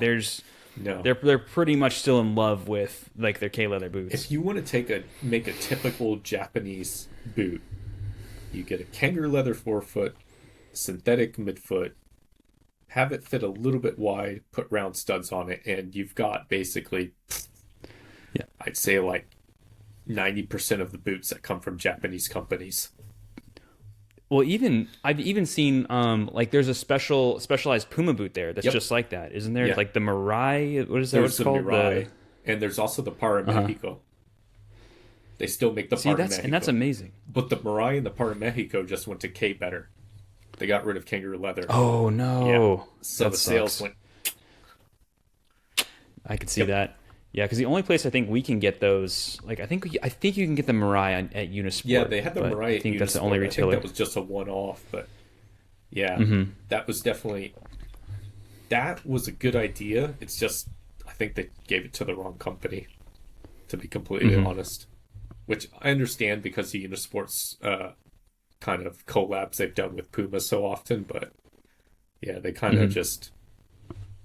No. Like they're pretty much still in love with like their K-leather boots. If you want to make a typical Japanese boot, You get a kangaroo leather forefoot, synthetic midfoot, have it fit a little bit wide, put round studs on it, and you've got basically, I'd say like 90% of the boots that come from Japanese companies. Well, I've even seen like there's a specialized Puma boot there that's just like that, isn't there? Yeah. Like the Mirai, what is that? There's What's it the called? Mirai, and there's also the Para Mexico. They still make the Para Mexico. And that's amazing. But the Mirai and the Para Mexico just went to K better. They got rid of kangaroo leather. Oh no! Yeah. So That the sales sucks. went. I could see that. Yeah, because the only place I think we can get those, like I think you can get the Mirai at Unisport. Yeah, they had the but Mirai. I think at that's the Unisport. only I think retailer. that was just a one-off, but yeah, that was definitely that was a good idea. It's just I think they gave it to the wrong company, to be completely honest. Which I understand because the Unisport's kind of collabs they've done with Puma so often, but yeah, they kind of just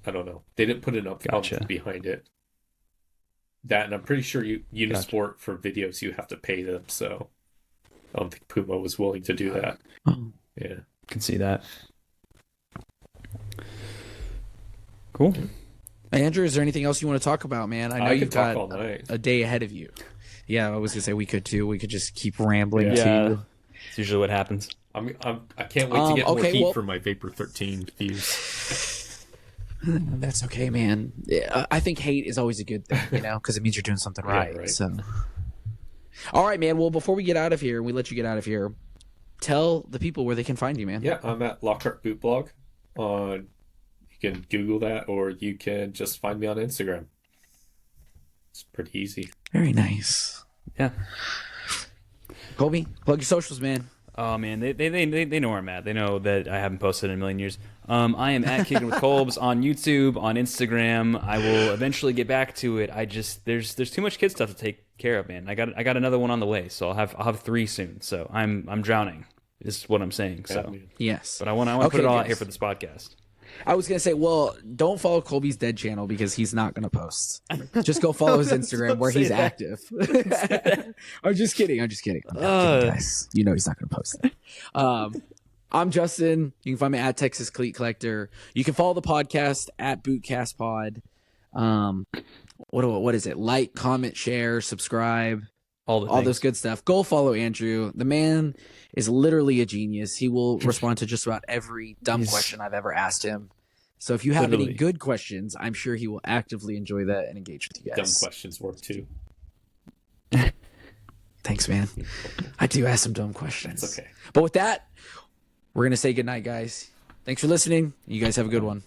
I don't know. They didn't put enough Gotcha. behind it. That, and I'm pretty sure Unisport for videos you have to pay them, so I don't think Puma was willing to do that. Yeah. Can see that. Cool. Andrew, is there anything else you want to talk about, man? I know could you've talk got all night. a day ahead of you. Yeah, I was gonna say we could too. We could just keep rambling Yeah. too. It's usually what happens. I can't wait to get more okay, heat well- for my Vapor 13 views. That's okay, man. I think hate is always a good thing, because it means you're doing something right. right. So, all right, man. Well, before we get out of here, we let you get out of here. Tell the people where they can find you, man. Yeah, I'm at Lockhart Boot Blog. You can Google that, or you can just find me on Instagram. It's pretty easy. Very nice. Yeah. Colby, plug your socials, man. Oh man, they know where I'm at. They know that I haven't posted in a million years. I am at Kicking with Kolbs on YouTube, on Instagram. I will eventually get back to it. There's too much kid stuff to take care of, man. I got another one on the way, so I'll have 3 soon. So I'm drowning. Is what I'm saying. So Yes. but I want to put it all out here for this podcast. I was gonna say, well, don't follow Colby's dead channel because he's not gonna post. Just go follow his Instagram where he's active. I'm just kidding. I'm kidding, guys. You know he's not gonna post that. I'm Justin. You can find me at Texas Cleat Collector. You can follow the podcast at Bootcast Pod. What is it? Like, comment, share, subscribe. All Those good stuff. Go follow Andrew. The man is literally a genius. He will respond to just about every dumb question I've ever asked him. So if you have any good questions, I'm sure he will actively enjoy that and engage with you Dumb guys. questions work too. Thanks, man. I do ask some dumb questions. It's okay. But with that, we're going to say goodnight, guys. Thanks for listening. You guys have a good one.